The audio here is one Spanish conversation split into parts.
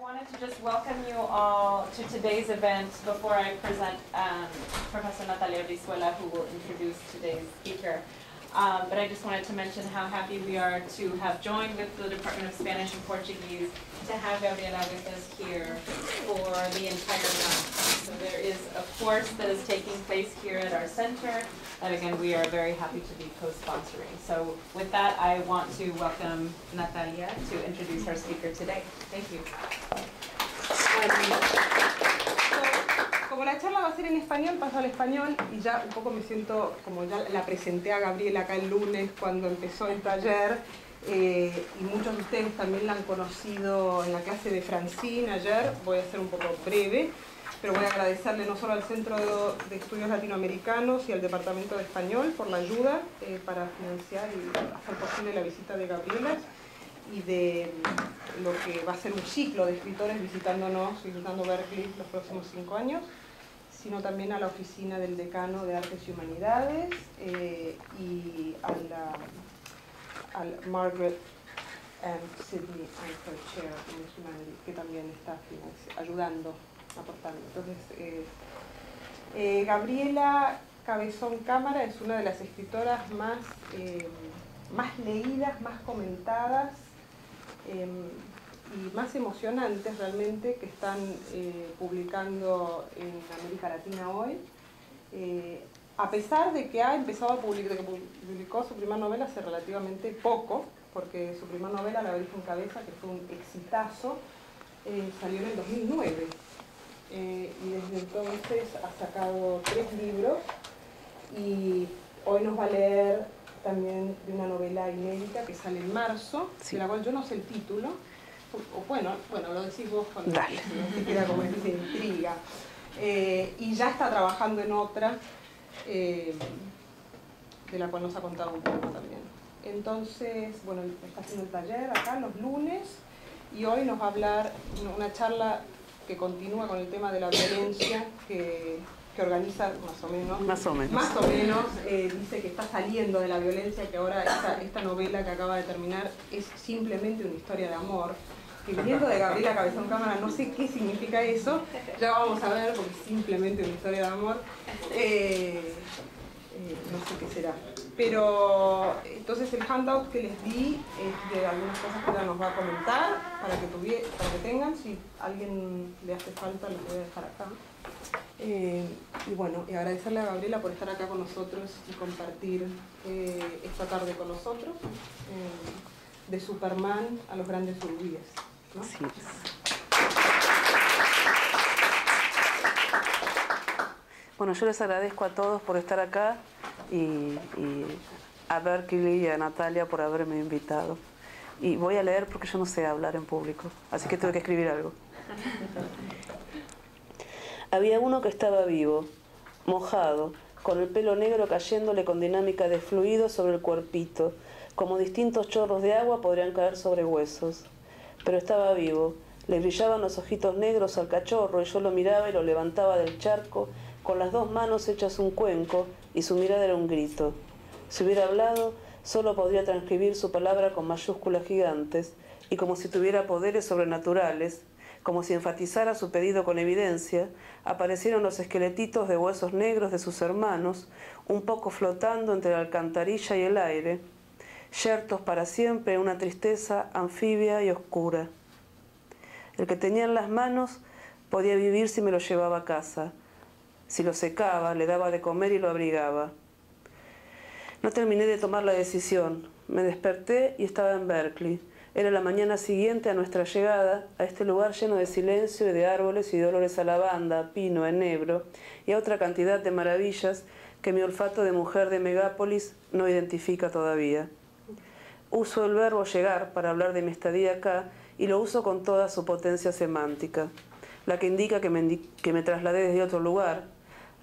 wanted to just welcome you all to today's event before I present Professor Natalia Brizuela, who will introduce today's speaker. But I just wanted to mention how happy we are to have joined with the Department of Spanish and Portuguese to have Gabriela with us here for the entire month. So there is a course that is taking place here at our center that, again, we are very happy to be co-sponsoring. So with that, I want to welcome Natalia to introduce our speaker today. Thank you. Como la charla va a ser en español, paso al español y ya un poco me siento, como ya la presenté a Gabriela acá el lunes cuando empezó el taller, y muchos de ustedes también la han conocido en la clase de Francine ayer. Voy a ser un poco breve, pero voy a agradecerle no solo al Centro de Estudios Latinoamericanos y al Departamento de Español por la ayuda para financiar y hacer posible la visita de Gabriela y de lo que va a ser un ciclo de escritores visitando Berkeley los próximos 5 años, sino también a la oficina del decano de Artes y Humanidades y al Margaret Sidney and her chair in Humanities, que también está ayudando, aportando. Entonces, Gabriela Cabezón Cámara es una de las escritoras más leídas, más comentadas y más emocionantes realmente que están publicando en América Latina hoy. A pesar de que ha empezado a publicar, que publicó su primera novela hace relativamente poco, porque su primera novela, La Virgen Cabeza, que fue un exitazo, salió en el 2009. Y desde entonces ha sacado 3 libros y hoy nos va a leer también de una novela inédita que sale en marzo, sí, de la cual yo no sé el título. Bueno, lo decís vos cuando se queda como esa intriga. Y ya está trabajando en otra, de la cual nos ha contado un poco también. Entonces, bueno, está haciendo el taller acá los lunes y hoy nos va a hablar una charla que continúa con el tema de la violencia que organiza más o menos, dice que está saliendo de la violencia, que ahora esta novela que acaba de terminar es simplemente una historia de amor. Que viniendo de Gabriela Cabezón Cámara, no sé qué significa eso, ya vamos a ver, porque es simplemente una historia de amor, no sé qué será. Pero entonces el handout que les di es de algunas cosas que ella nos va a comentar, para que tengan, si a alguien le hace falta, lo voy a dejar acá. Y bueno, y agradecerle a Gabriela por estar acá con nosotros y compartir esta tarde con nosotros, de Superman a los grandes uruguíes, ¿no? Sí. Bueno, yo les agradezco a todos por estar acá y a Berkeley y a Natalia por haberme invitado. Y voy a leer porque yo no sé hablar en público, así que tuve que escribir algo. Había uno que estaba vivo, mojado, con el pelo negro cayéndole con dinámica de fluido sobre el cuerpito, como distintos chorros de agua podrían caer sobre huesos. Pero estaba vivo, le brillaban los ojitos negros al cachorro y yo lo miraba y lo levantaba del charco con las 2 manos hechas un cuenco y su mirada era un grito. Si hubiera hablado, solo podría transcribir su palabra con mayúsculas gigantes y como si tuviera poderes sobrenaturales, como si enfatizara su pedido con evidencia, aparecieron los esqueletitos de huesos negros de sus hermanos, un poco flotando entre la alcantarilla y el aire, yertos para siempre en una tristeza anfibia y oscura. El que tenía en las manos podía vivir si me lo llevaba a casa. Si lo secaba, le daba de comer y lo abrigaba. No terminé de tomar la decisión. Me desperté y estaba en Berkeley. Era la mañana siguiente a nuestra llegada a este lugar lleno de silencio y de árboles y de olores a lavanda, pino, enebro y a otra cantidad de maravillas que mi olfato de mujer de Megápolis no identifica todavía. Uso el verbo llegar para hablar de mi estadía acá y lo uso con toda su potencia semántica, la que indica que me trasladé desde otro lugar,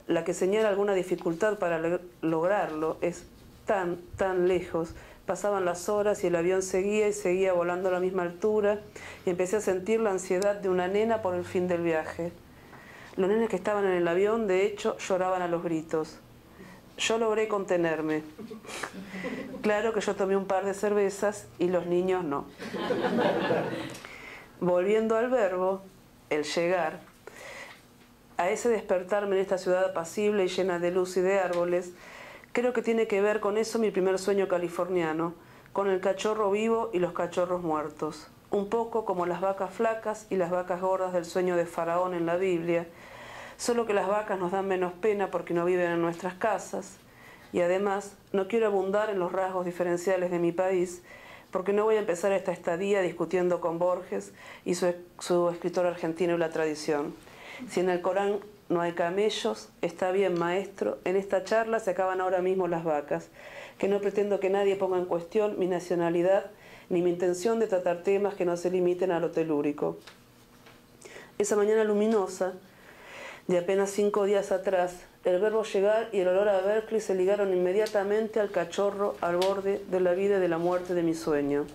la que señala alguna dificultad para lograrlo, es tan lejos. Pasaban las horas y el avión seguía y seguía volando a la misma altura y empecé a sentir la ansiedad de una nena por el fin del viaje. Los nenes que estaban en el avión, de hecho, lloraban a los gritos. Yo logré contenerme. Claro que yo tomé un par de cervezas y los niños no. Volviendo al verbo, el llegar, a ese despertarme en esta ciudad apacible y llena de luz y de árboles, creo que tiene que ver con eso mi primer sueño californiano, con el cachorro vivo y los cachorros muertos. Un poco como las vacas flacas y las vacas gordas del sueño de Faraón en la Biblia, solo que las vacas nos dan menos pena porque no viven en nuestras casas. Y además, no quiero abundar en los rasgos diferenciales de mi país, porque no voy a empezar esta estadía discutiendo con Borges y su escritor argentino y la tradición. Si en el Corán no hay camellos, está bien, maestro, en esta charla se acaban ahora mismo las vacas, que no pretendo que nadie ponga en cuestión mi nacionalidad ni mi intención de tratar temas que no se limiten a lo telúrico. Esa mañana luminosa, de apenas 5 días atrás, el verbo llegar y el olor a Berkeley se ligaron inmediatamente al cachorro al borde de la vida y de la muerte de mi sueño.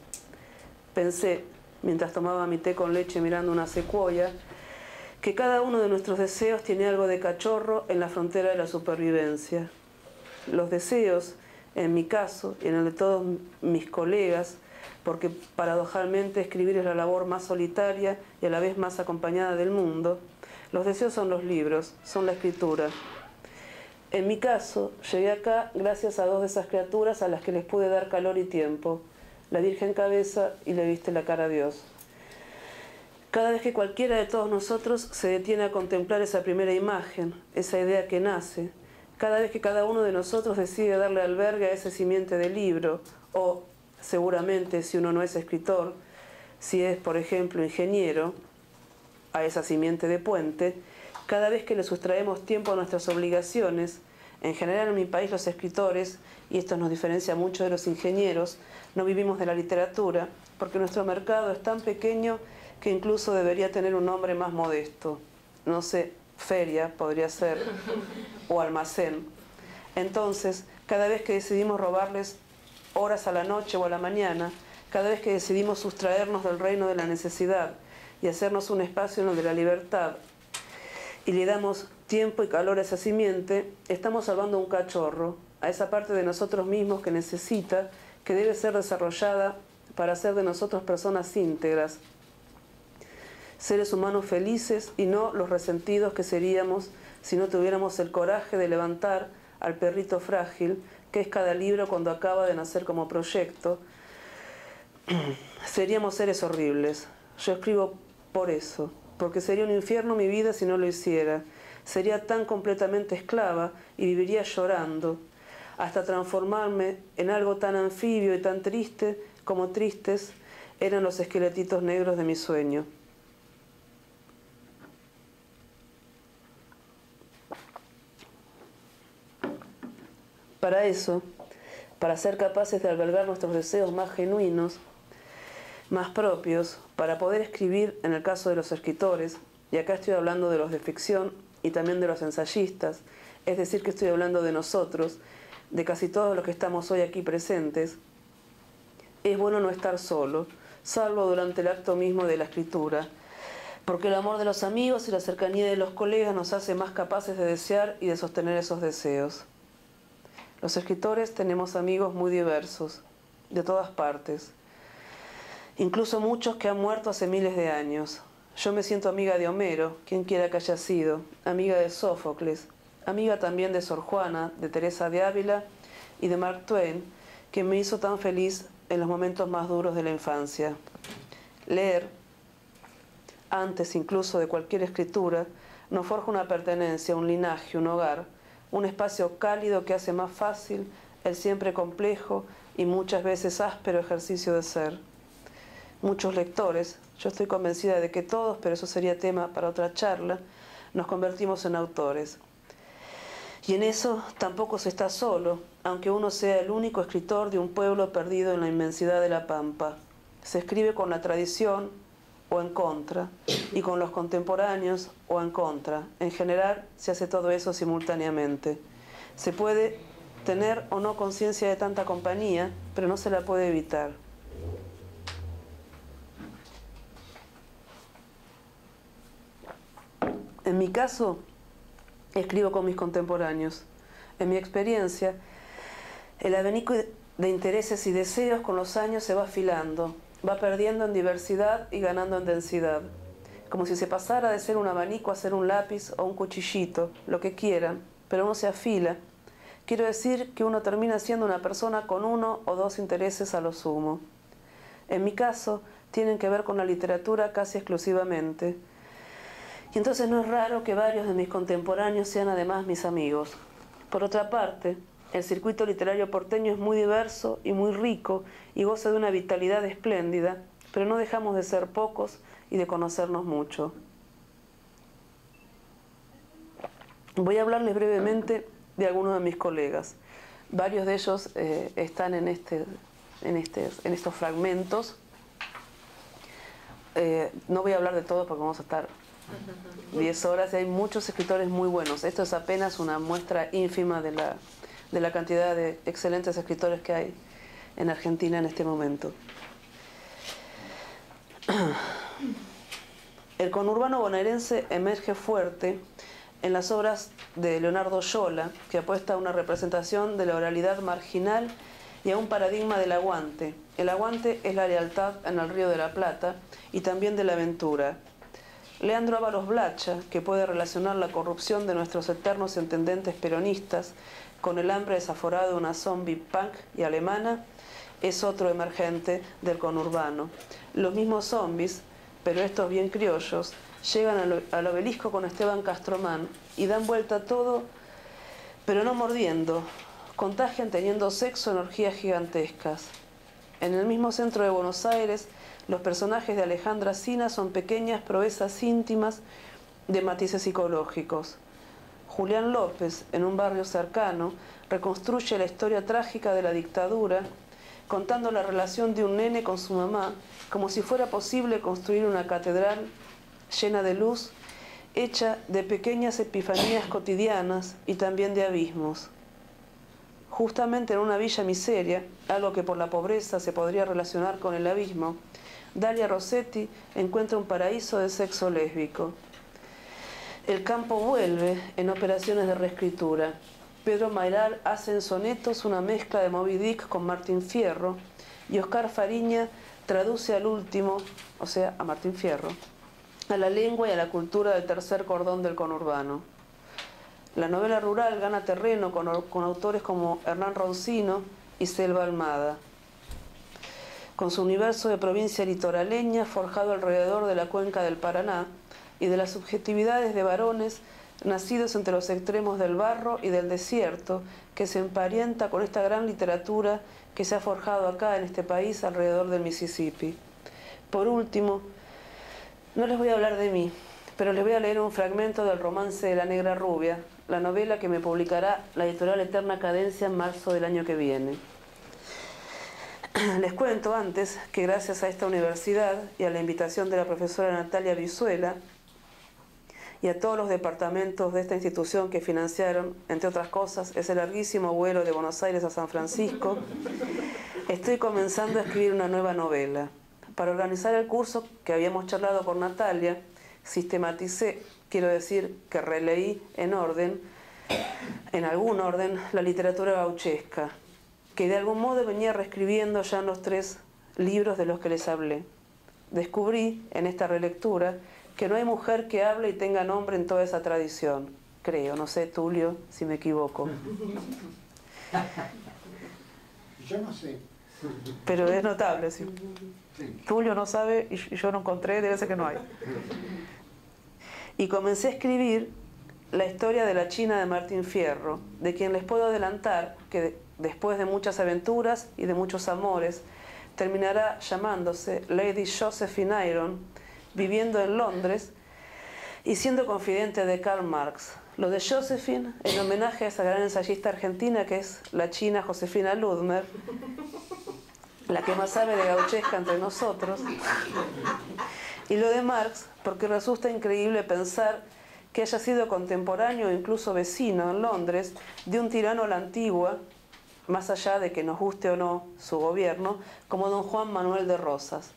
Pensé, mientras tomaba mi té con leche mirando una secuoya, que cada uno de nuestros deseos tiene algo de cachorro en la frontera de la supervivencia. Los deseos, en mi caso y en el de todos mis colegas, porque paradojalmente escribir es la labor más solitaria y a la vez más acompañada del mundo, los deseos son los libros, son la escritura. En mi caso, llegué acá gracias a 2 de esas criaturas a las que les pude dar calor y tiempo, la Virgen Cabeza y Le viste la cara a Dios. Cada vez que cualquiera de todos nosotros se detiene a contemplar esa primera imagen, esa idea que nace, cada vez que cada uno de nosotros decide darle albergue a ese simiente de libro, o seguramente si uno no es escritor, si es por ejemplo ingeniero, a esa simiente de puente, cada vez que le sustraemos tiempo a nuestras obligaciones, en general en mi país los escritores, y esto nos diferencia mucho de los ingenieros, no vivimos de la literatura, porque nuestro mercado es tan pequeño que incluso debería tener un nombre más modesto. No sé, feria podría ser, o almacén. Entonces, cada vez que decidimos robarles horas a la noche o a la mañana, cada vez que decidimos sustraernos del reino de la necesidad y hacernos un espacio en el de la libertad, y le damos tiempo y calor a esa simiente, estamos salvando un cachorro, a esa parte de nosotros mismos que necesita, que debe ser desarrollada para hacer de nosotros personas íntegras, seres humanos felices y no los resentidos que seríamos si no tuviéramos el coraje de levantar al perrito frágil, que es cada libro cuando acaba de nacer como proyecto. Seríamos seres horribles. Yo escribo por eso, porque sería un infierno mi vida si no lo hiciera. Sería tan completamente esclava y viviría llorando, hasta transformarme en algo tan anfibio y tan triste como tristes eran los esqueletitos negros de mi sueño. Para eso, para ser capaces de albergar nuestros deseos más genuinos, más propios, para poder escribir en el caso de los escritores, y acá estoy hablando de los de ficción y también de los ensayistas, es decir que estoy hablando de nosotros, de casi todos los que estamos hoy aquí presentes, es bueno no estar solo, salvo durante el acto mismo de la escritura, porque el amor de los amigos y la cercanía de los colegas nos hace más capaces de desear y de sostener esos deseos. Los escritores tenemos amigos muy diversos, de todas partes, incluso muchos que han muerto hace miles de años. Yo me siento amiga de Homero, quien quiera que haya sido, amiga de Sófocles, amiga también de Sor Juana, de Teresa de Ávila y de Mark Twain, quien me hizo tan feliz en los momentos más duros de la infancia. Leer, antes incluso de cualquier escritura, nos forja una pertenencia, un linaje, un hogar, un espacio cálido que hace más fácil el siempre complejo y muchas veces áspero ejercicio de ser. Muchos lectores, yo estoy convencida de que todos, pero eso sería tema para otra charla, nos convertimos en autores. Y en eso tampoco se está solo, aunque uno sea el único escritor de un pueblo perdido en la inmensidad de la pampa. Se escribe con la tradición o en contra, y con los contemporáneos o en contra. En general se hace todo eso simultáneamente. Se puede tener o no conciencia de tanta compañía, pero no se la puede evitar. En mi caso, escribo con mis contemporáneos. En mi experiencia, el abanico de intereses y deseos con los años se va afilando. va perdiendo en diversidad y ganando en densidad, como si se pasara de ser un abanico a ser un lápiz o un cuchillito, lo que quieran, pero no se afila. Quiero decir que uno termina siendo una persona con uno o dos intereses a lo sumo. En mi caso, tienen que ver con la literatura casi exclusivamente. Y entonces no es raro que varios de mis contemporáneos sean además mis amigos. Por otra parte, el circuito literario porteño es muy diverso y muy rico y goza de una vitalidad espléndida, pero no dejamos de ser pocos y de conocernos mucho. Voy a hablarles brevemente de algunos de mis colegas. Varios de ellos están en estos fragmentos. No voy a hablar de todos porque vamos a estar 10 horas y hay muchos escritores muy buenos. Esto es apenas una muestra ínfima de la cantidad de excelentes escritores que hay en Argentina en este momento. El conurbano bonaerense emerge fuerte en las obras de Leonardo Yola, que apuesta a una representación de la oralidad marginal y a un paradigma del aguante. El aguante es la lealtad en el Río de la Plata y también de la aventura. Leandro Ávalos Blacha, que puede relacionar la corrupción de nuestros eternos intendentes peronistas con el hambre desaforada de una zombie punk y alemana, es otro emergente del conurbano. Los mismos zombies, pero estos bien criollos, llegan al obelisco con Esteban Castromán y dan vuelta a todo, pero no mordiendo, contagian teniendo sexo en orgías gigantescas. En el mismo centro de Buenos Aires, los personajes de Alejandra Sina son pequeñas proezas íntimas de matices psicológicos. Julián López, en un barrio cercano, reconstruye la historia trágica de la dictadura, contando la relación de un nene con su mamá, como si fuera posible construir una catedral llena de luz, hecha de pequeñas epifanías cotidianas y también de abismos. Justamente en una villa miseria, algo que por la pobreza se podría relacionar con el abismo, Dalia Rossetti encuentra un paraíso de sexo lésbico. El campo vuelve en operaciones de reescritura. Pedro Mairal hace en sonetos una mezcla de Moby Dick con Martín Fierro y Oscar Fariña traduce al último, o sea, a Martín Fierro, a la lengua y a la cultura del tercer cordón del conurbano. La novela rural gana terreno con autores como Hernán Roncino y Selva Almada. Con su universo de provincia litoraleña forjado alrededor de la cuenca del Paraná y de las subjetividades de varones nacidos entre los extremos del barro y del desierto, que se emparenta con esta gran literatura que se ha forjado acá en este país alrededor del Mississippi. Por último, no les voy a hablar de mí, pero les voy a leer un fragmento del romance de La Negra Rubia, la novela que me publicará la editorial Eterna Cadencia en marzo del año que viene. Les cuento antes que gracias a esta universidad y a la invitación de la profesora Natalia Brizuela y a todos los departamentos de esta institución que financiaron, entre otras cosas, ese larguísimo vuelo de Buenos Aires a San Francisco, estoy comenzando a escribir una nueva novela. Para organizar el curso que habíamos charlado con Natalia, sistematicé, quiero decir que releí en algún orden, la literatura gauchesca, que de algún modo venía reescribiendo ya en los 3 libros de los que les hablé. Descubrí en esta relectura que no hay mujer que hable y tenga nombre en toda esa tradición. Creo, no sé, Tulio, si me equivoco. Yo no sé. Pero es notable, sí. Tulio no sabe y yo no encontré, debe ser que no hay. Y comencé a escribir la historia de la China de Martín Fierro, de quien les puedo adelantar que después de muchas aventuras y de muchos amores, terminará llamándose Lady Josephine Iron, viviendo en Londres y siendo confidente de Karl Marx. Lo de Josephine, en homenaje a esa gran ensayista argentina que es la china Josefina Ludmer, la que más sabe de gauchesca entre nosotros. Y lo de Marx, porque resulta increíble pensar que haya sido contemporáneo o incluso vecino en Londres de un tirano a la antigua, más allá de que nos guste o no su gobierno, como don Juan Manuel de Rosas.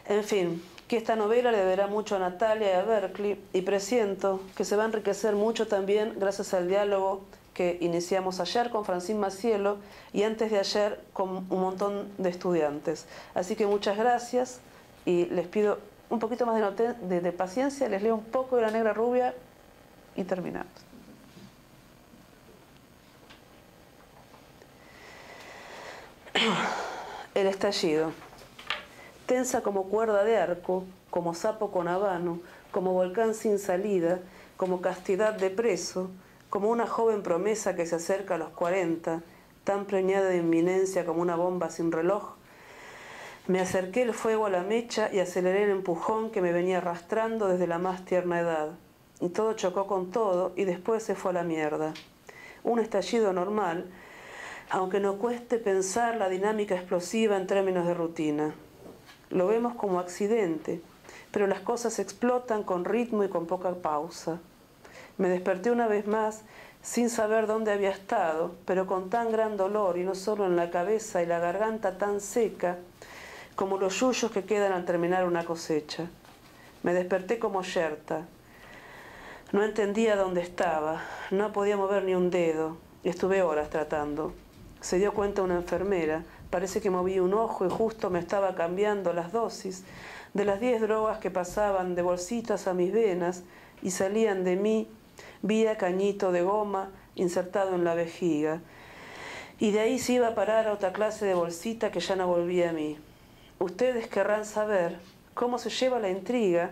En fin, que esta novela le deberá mucho a Natalia y a Berkeley, y presiento que se va a enriquecer mucho también gracias al diálogo que que iniciamos ayer con Francine Macielo y antes de ayer con un montón de estudiantes. Así que muchas gracias y les pido un poquito más de paciencia, les leo un poco de La Negra Rubia y terminamos. El estallido. Tensa como cuerda de arco, como sapo con habano, como volcán sin salida, como castidad de preso, como una joven promesa que se acerca a los 40, tan preñada de inminencia como una bomba sin reloj, me acerqué el fuego a la mecha y aceleré el empujón que me venía arrastrando desde la más tierna edad. Y todo chocó con todo y después se fue a la mierda. Un estallido normal, aunque no cueste pensar la dinámica explosiva en términos de rutina. Lo vemos como accidente, pero las cosas explotan con ritmo y con poca pausa. Me desperté una vez más sin saber dónde había estado, pero con tan gran dolor, y no solo en la cabeza y la garganta tan seca, como los yuyos que quedan al terminar una cosecha. Me desperté como yerta. No entendía dónde estaba, no podía mover ni un dedo. Estuve horas tratando. Se dio cuenta una enfermera. Parece que moví un ojo y justo me estaba cambiando las dosis de las 10 drogas que pasaban de bolsitas a mis venas y salían de mí vía cañito de goma insertado en la vejiga. Y de ahí se iba a parar a otra clase de bolsita que ya no volvía a mí. Ustedes querrán saber cómo se lleva la intriga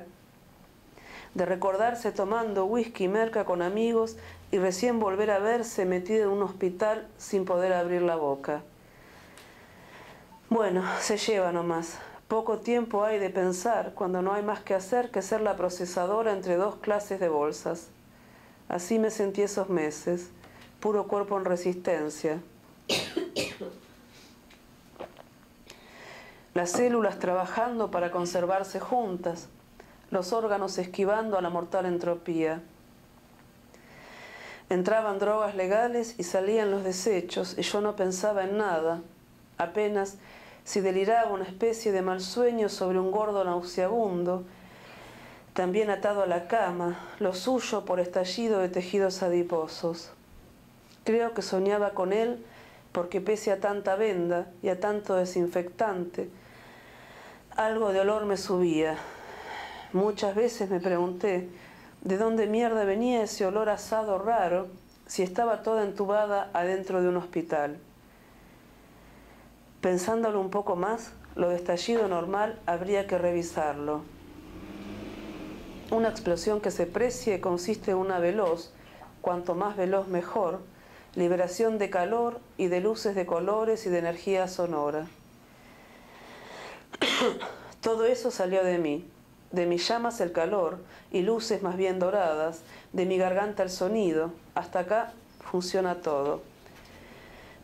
de recordarse tomando whisky y merca con amigos y recién volver a verse metido en un hospital sin poder abrir la boca. Bueno, se lleva nomás. Poco tiempo hay de pensar cuando no hay más que hacer que ser la procesadora entre dos clases de bolsas. Así me sentí esos meses, puro cuerpo en resistencia. Las células trabajando para conservarse juntas, los órganos esquivando a la mortal entropía. Entraban drogas legales y salían los desechos, y yo no pensaba en nada, apenas si deliraba una especie de mal sueño sobre un gordo nauseabundo, también atado a la cama, lo suyo por estallido de tejidos adiposos. Creo que soñaba con él porque pese a tanta venda y a tanto desinfectante, algo de olor me subía. Muchas veces me pregunté de dónde mierda venía ese olor asado raro si estaba toda entubada adentro de un hospital. Pensándolo un poco más, lo de estallido normal habría que revisarlo. Una explosión que se precie consiste en una veloz, cuanto más veloz mejor, liberación de calor y de luces de colores y de energía sonora. Todo eso salió de mí. De mis llamas el calor y luces más bien doradas, de mi garganta el sonido. Hasta acá funciona todo.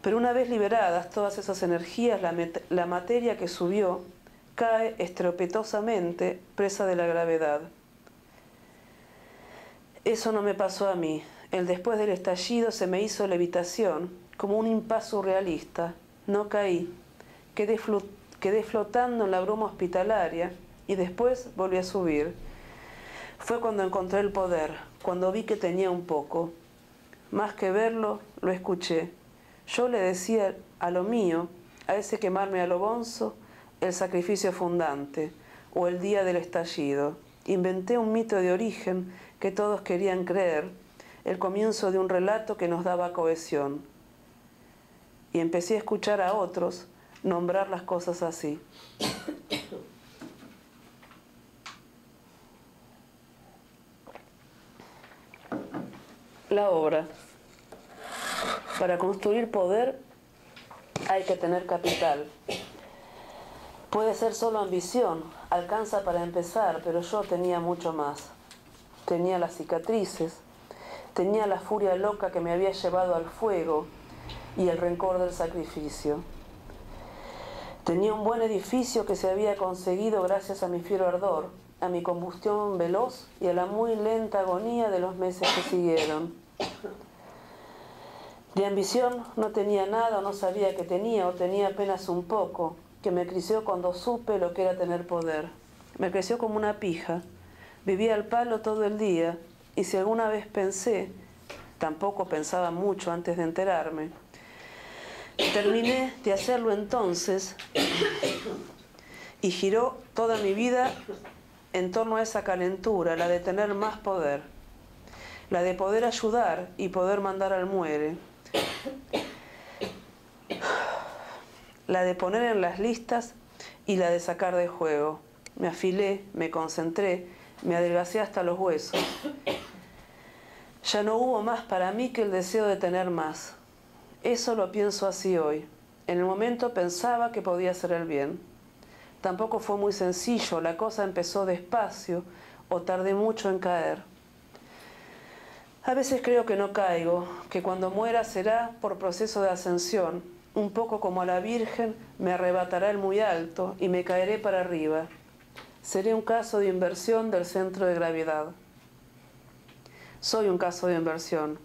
Pero una vez liberadas todas esas energías, la materia que subió cae estrepitosamente presa de la gravedad. Eso no me pasó a mí. El después del estallido se me hizo levitación, como un impas surrealista. No caí. Quedé flotando en la bruma hospitalaria y después volví a subir. Fue cuando encontré el poder, cuando vi que tenía un poco. Más que verlo, lo escuché. Yo le decía a lo mío, a ese quemarme a lo bonzo, el sacrificio fundante, o el día del estallido. Inventé un mito de origen que todos querían creer, el comienzo de un relato que nos daba cohesión. Y empecé a escuchar a otros nombrar las cosas así. La obra. Para construir poder hay que tener capital. Puede ser solo ambición, alcanza para empezar, pero yo tenía mucho más. Tenía las cicatrices, tenía la furia loca que me había llevado al fuego y el rencor del sacrificio. Tenía un buen edificio que se había conseguido gracias a mi fiero ardor, a mi combustión veloz y a la muy lenta agonía de los meses que siguieron. De ambición no tenía nada o no sabía que tenía o tenía apenas un poco, que me creció cuando supe lo que era tener poder. Me creció como una pija. Vivía al palo todo el día y si alguna vez pensé, tampoco pensaba mucho antes de enterarme. Terminé de hacerlo entonces y giró toda mi vida en torno a esa calentura, la de tener más poder, la de poder ayudar y poder mandar al muere, la de poner en las listas y la de sacar de juego. Me afilé, me concentré, me adelgacé hasta los huesos. Ya no hubo más para mí que el deseo de tener más. Eso lo pienso así hoy. En el momento pensaba que podía hacer el bien. Tampoco fue muy sencillo, la cosa empezó despacio o tardé mucho en caer. A veces creo que no caigo, que cuando muera será por proceso de ascensión, un poco como a la Virgen me arrebatará el muy alto y me caeré para arriba. Seré un caso de inversión del centro de gravedad. Soy un caso de inversión.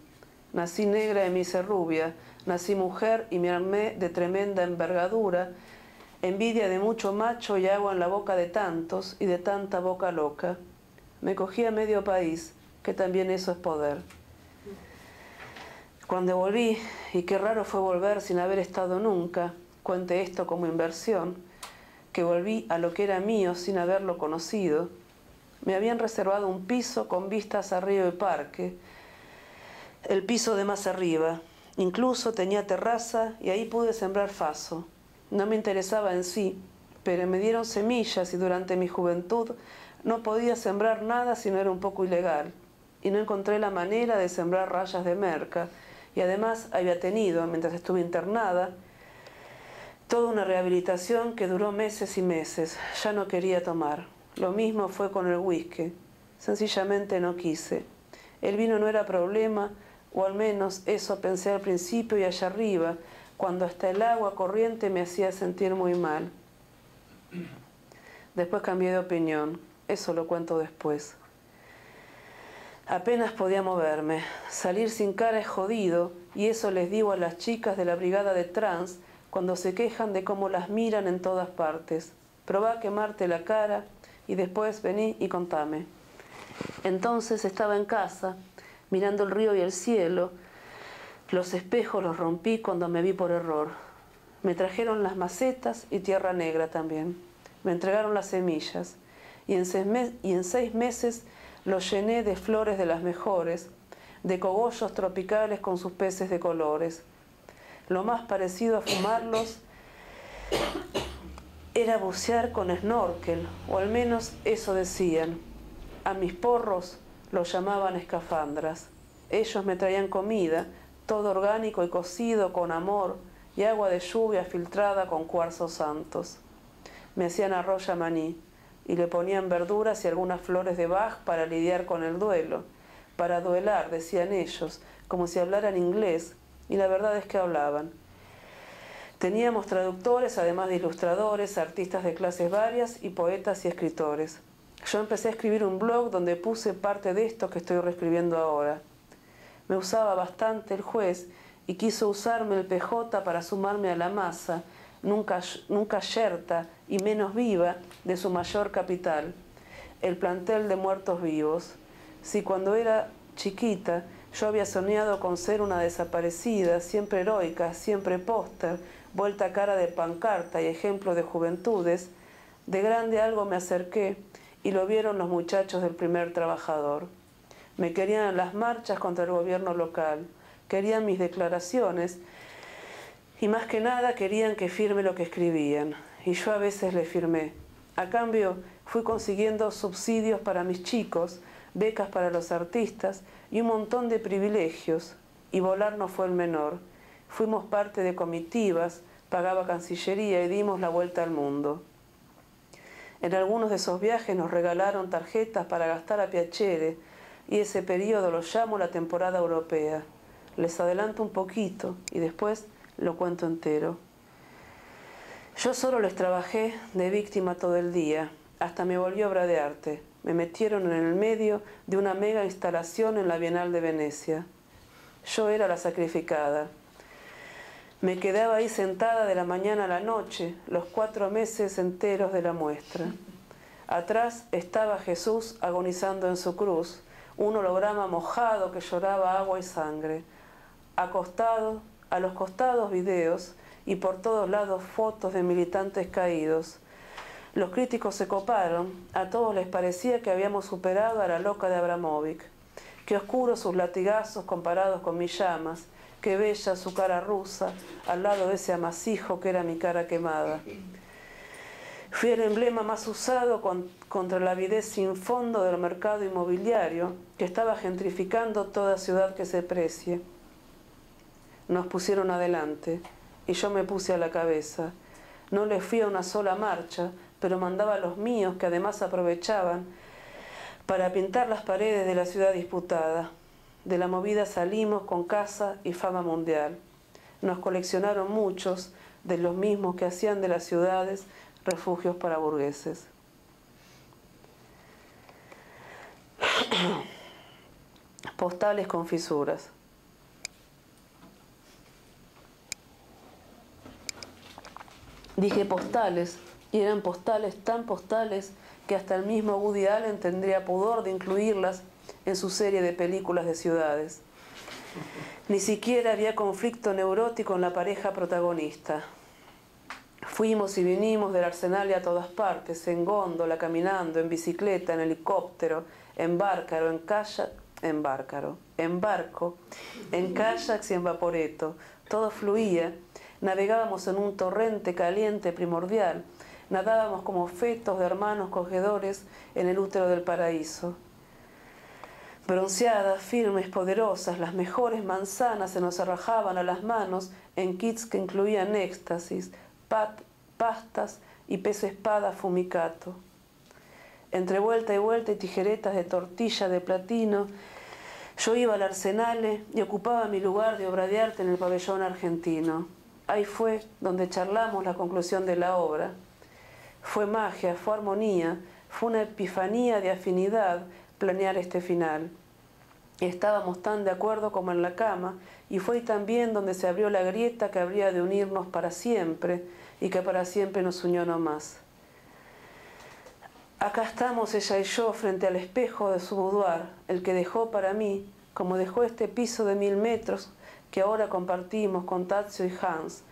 Nací negra y me hice rubia, nací mujer y me armé de tremenda envergadura, envidia de mucho macho y agua en la boca de tantos y de tanta boca loca. Me cogí a medio país, que también eso es poder. Cuando volví, y qué raro fue volver sin haber estado nunca, cuente esto como inversión, que volví a lo que era mío sin haberlo conocido, me habían reservado un piso con vistas a río y parque, el piso de más arriba. Incluso tenía terraza y ahí pude sembrar faso. No me interesaba en sí, pero me dieron semillas y durante mi juventud no podía sembrar nada si no era un poco ilegal. Y no encontré la manera de sembrar rayas de merca. Y además había tenido, mientras estuve internada, toda una rehabilitación que duró meses y meses. Ya no quería tomar. Lo mismo fue con el whisky. Sencillamente no quise. El vino no era problema, o al menos eso pensé al principio y allá arriba, cuando hasta el agua corriente me hacía sentir muy mal. Después cambié de opinión. Eso lo cuento después. Apenas podía moverme. Salir sin cara es jodido, y eso les digo a las chicas de la brigada de trans cuando se quejan de cómo las miran en todas partes. Probá a quemarte la cara y después vení y contame. Entonces estaba en casa, mirando el río y el cielo. Los espejos los rompí cuando me vi por error. Me trajeron las macetas y tierra negra también. Me entregaron las semillas y en 6 meses los llené de flores de las mejores, de cogollos tropicales con sus peces de colores. Lo más parecido a fumarlos era bucear con snorkel, o al menos eso decían. A mis porros los llamaban escafandras. Ellos me traían comida, todo orgánico y cocido con amor, y agua de lluvia filtrada con cuarzos santos. Me hacían arroz yamaní, y le ponían verduras y algunas flores de Bach para lidiar con el duelo. Para duelar, decían ellos, como si hablaran inglés, y la verdad es que hablaban. Teníamos traductores, además de ilustradores, artistas de clases varias y poetas y escritores. Yo empecé a escribir un blog donde puse parte de esto que estoy reescribiendo ahora. Me usaba bastante el juez y quiso usarme el PJ para sumarme a la masa, nunca yerta y menos viva, de su mayor capital, el plantel de muertos vivos. Si cuando era chiquita yo había soñado con ser una desaparecida, siempre heroica, siempre póster, vuelta cara de pancarta y ejemplo de juventudes, de grande algo me acerqué y lo vieron los muchachos del Primer Trabajador. Me querían en las marchas contra el gobierno local, querían mis declaraciones y más que nada querían que firme lo que escribían. Y yo a veces le firmé. A cambio fui consiguiendo subsidios para mis chicos, becas para los artistas y un montón de privilegios. Y volar no fue el menor. Fuimos parte de comitivas, pagaba Cancillería y dimos la vuelta al mundo. En algunos de esos viajes nos regalaron tarjetas para gastar a piacere y ese periodo lo llamo la temporada europea. Les adelanto un poquito y después lo cuento entero. Yo solo les trabajé de víctima todo el día, hasta me volvió obra de arte. Me metieron en el medio de una mega instalación en la Bienal de Venecia. Yo era la sacrificada. Me quedaba ahí sentada de la mañana a la noche, los 4 meses enteros de la muestra. Atrás estaba Jesús agonizando en su cruz, un holograma mojado que lloraba agua y sangre. A los costados videos y por todos lados fotos de militantes caídos. Los críticos se coparon, a todos les parecía que habíamos superado a la loca de Abramovic. Qué oscuros sus latigazos comparados con mis llamas, qué bella su cara rusa al lado de ese amasijo que era mi cara quemada. Fui el emblema más usado contra la avidez sin fondo del mercado inmobiliario que estaba gentrificando toda ciudad que se precie. Nos pusieron adelante y yo me puse a la cabeza. No les fui a una sola marcha, pero mandaba a los míos que además aprovechaban para pintar las paredes de la ciudad disputada. De la movida salimos con casa y fama mundial. Nos coleccionaron muchos de los mismos que hacían de las ciudades refugios para burgueses. Postales con fisuras. Dije postales, y eran postales tan postales que hasta el mismo Woody Allen tendría pudor de incluirlas en su serie de películas de ciudades. Ni siquiera había conflicto neurótico en la pareja protagonista. Fuimos y vinimos del Arsenal a todas partes, en góndola, caminando, en bicicleta, en helicóptero, en bárcaro, en kayak, en barco, en kayaks y en vaporeto. Todo fluía. Navegábamos en un torrente caliente primordial. Nadábamos como fetos de hermanos cogedores en el útero del paraíso. Bronceadas, firmes, poderosas, las mejores manzanas se nos arrojaban a las manos en kits que incluían éxtasis, pastas y pez espada fumicato. Entre vuelta y tijeretas de tortilla de platino, yo iba al Arsenale y ocupaba mi lugar de obra de arte en el pabellón argentino. Ahí fue donde charlamos la conclusión de la obra. Fue magia, fue armonía, fue una epifanía de afinidad planear este final. Estábamos tan de acuerdo como en la cama, y fue también donde se abrió la grieta que habría de unirnos para siempre, y que para siempre nos unió no más. Acá estamos ella y yo frente al espejo de su boudoir, el que dejó para mí, como dejó este piso de 1000 metros, que ahora compartimos con Tazio y Hans,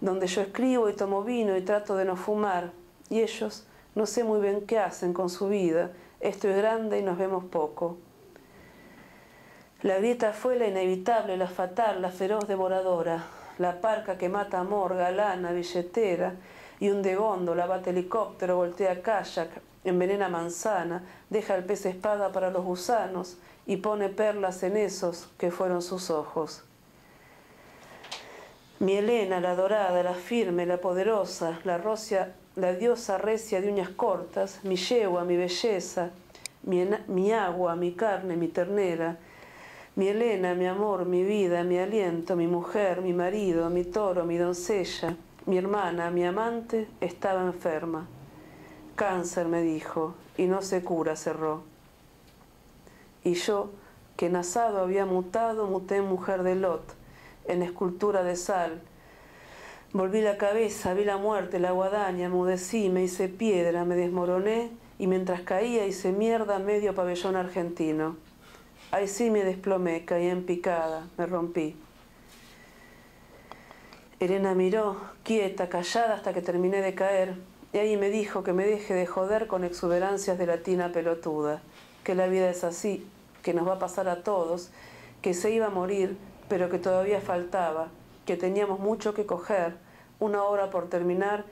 donde yo escribo y tomo vino y trato de no fumar, y ellos no sé muy bien qué hacen con su vida. Esto es grande y nos vemos poco. La grieta fue la inevitable, la fatal, la feroz devoradora, la parca que mata amor, galana, billetera, y un de góndola, bate helicóptero, voltea kayak, envenena manzana, deja el pez espada para los gusanos y pone perlas en esos que fueron sus ojos. Mi Helena, la dorada, la firme, la poderosa, la diosa recia de uñas cortas, mi yegua, mi belleza, mi agua, mi carne, mi ternera, mi Helena, mi amor, mi vida, mi aliento, mi mujer, mi marido, mi toro, mi doncella, mi hermana, mi amante, estaba enferma. Cáncer, me dijo, y no se cura, cerró. Y yo, que en asado había mutado, muté en mujer de Lot, en escultura de sal. Volví la cabeza, vi la muerte, la guadaña, mudecí, me hice piedra, me desmoroné, y mientras caía hice mierda medio pabellón argentino. Ahí sí me desplomé, caí en picada, me rompí. Elena miró, quieta, callada, hasta que terminé de caer, y ahí me dijo que me deje de joder con exuberancias de latina pelotuda, que la vida es así, que nos va a pasar a todos, que se iba a morir, pero que todavía faltaba, que teníamos mucho que coger, una obra por terminar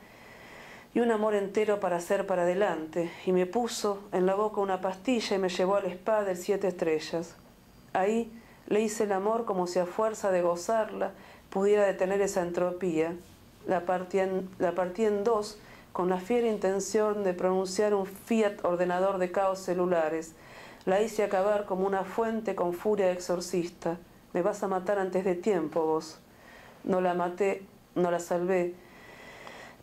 y un amor entero para hacer para adelante, y me puso en la boca una pastilla y me llevó al spa del 7 estrellas. Ahí le hice el amor como si a fuerza de gozarla pudiera detener esa entropía. La partí en dos con la fiera intención de pronunciar un fiat ordenador de caos celulares. La hice acabar como una fuente con furia de exorcista. Me vas a matar antes de tiempo, vos. No la maté, no la salvé,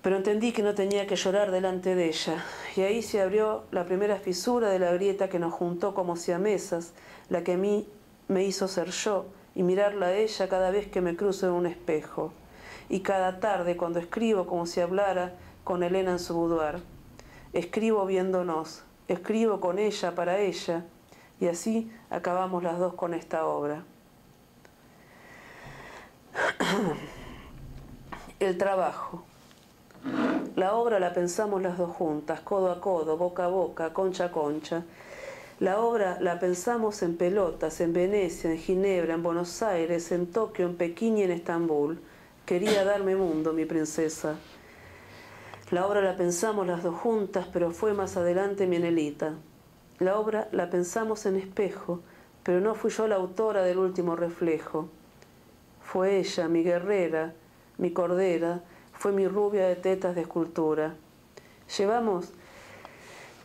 pero entendí que no tenía que llorar delante de ella. Y ahí se abrió la primera fisura de la grieta que nos juntó como siamesas, la que a mí me hizo ser yo y mirarla a ella cada vez que me cruzo en un espejo. Y cada tarde cuando escribo como si hablara con Helena en su boudoir. Escribo viéndonos, escribo con ella para ella, y así acabamos las dos con esta obra. El trabajo. La obra la pensamos las dos juntas, codo a codo, boca a boca, concha a concha. La obra la pensamos en pelotas, en Venecia, en Ginebra, en Buenos Aires, en Tokio, en Pekín y en Estambul. Quería darme mundo, mi princesa. La obra la pensamos las dos juntas, pero fue más adelante mi Enelita. La obra la pensamos en espejo, pero no fui yo la autora del último reflejo. Fue ella, mi guerrera, mi cordera, fue mi rubia de tetas de escultura. Llevamos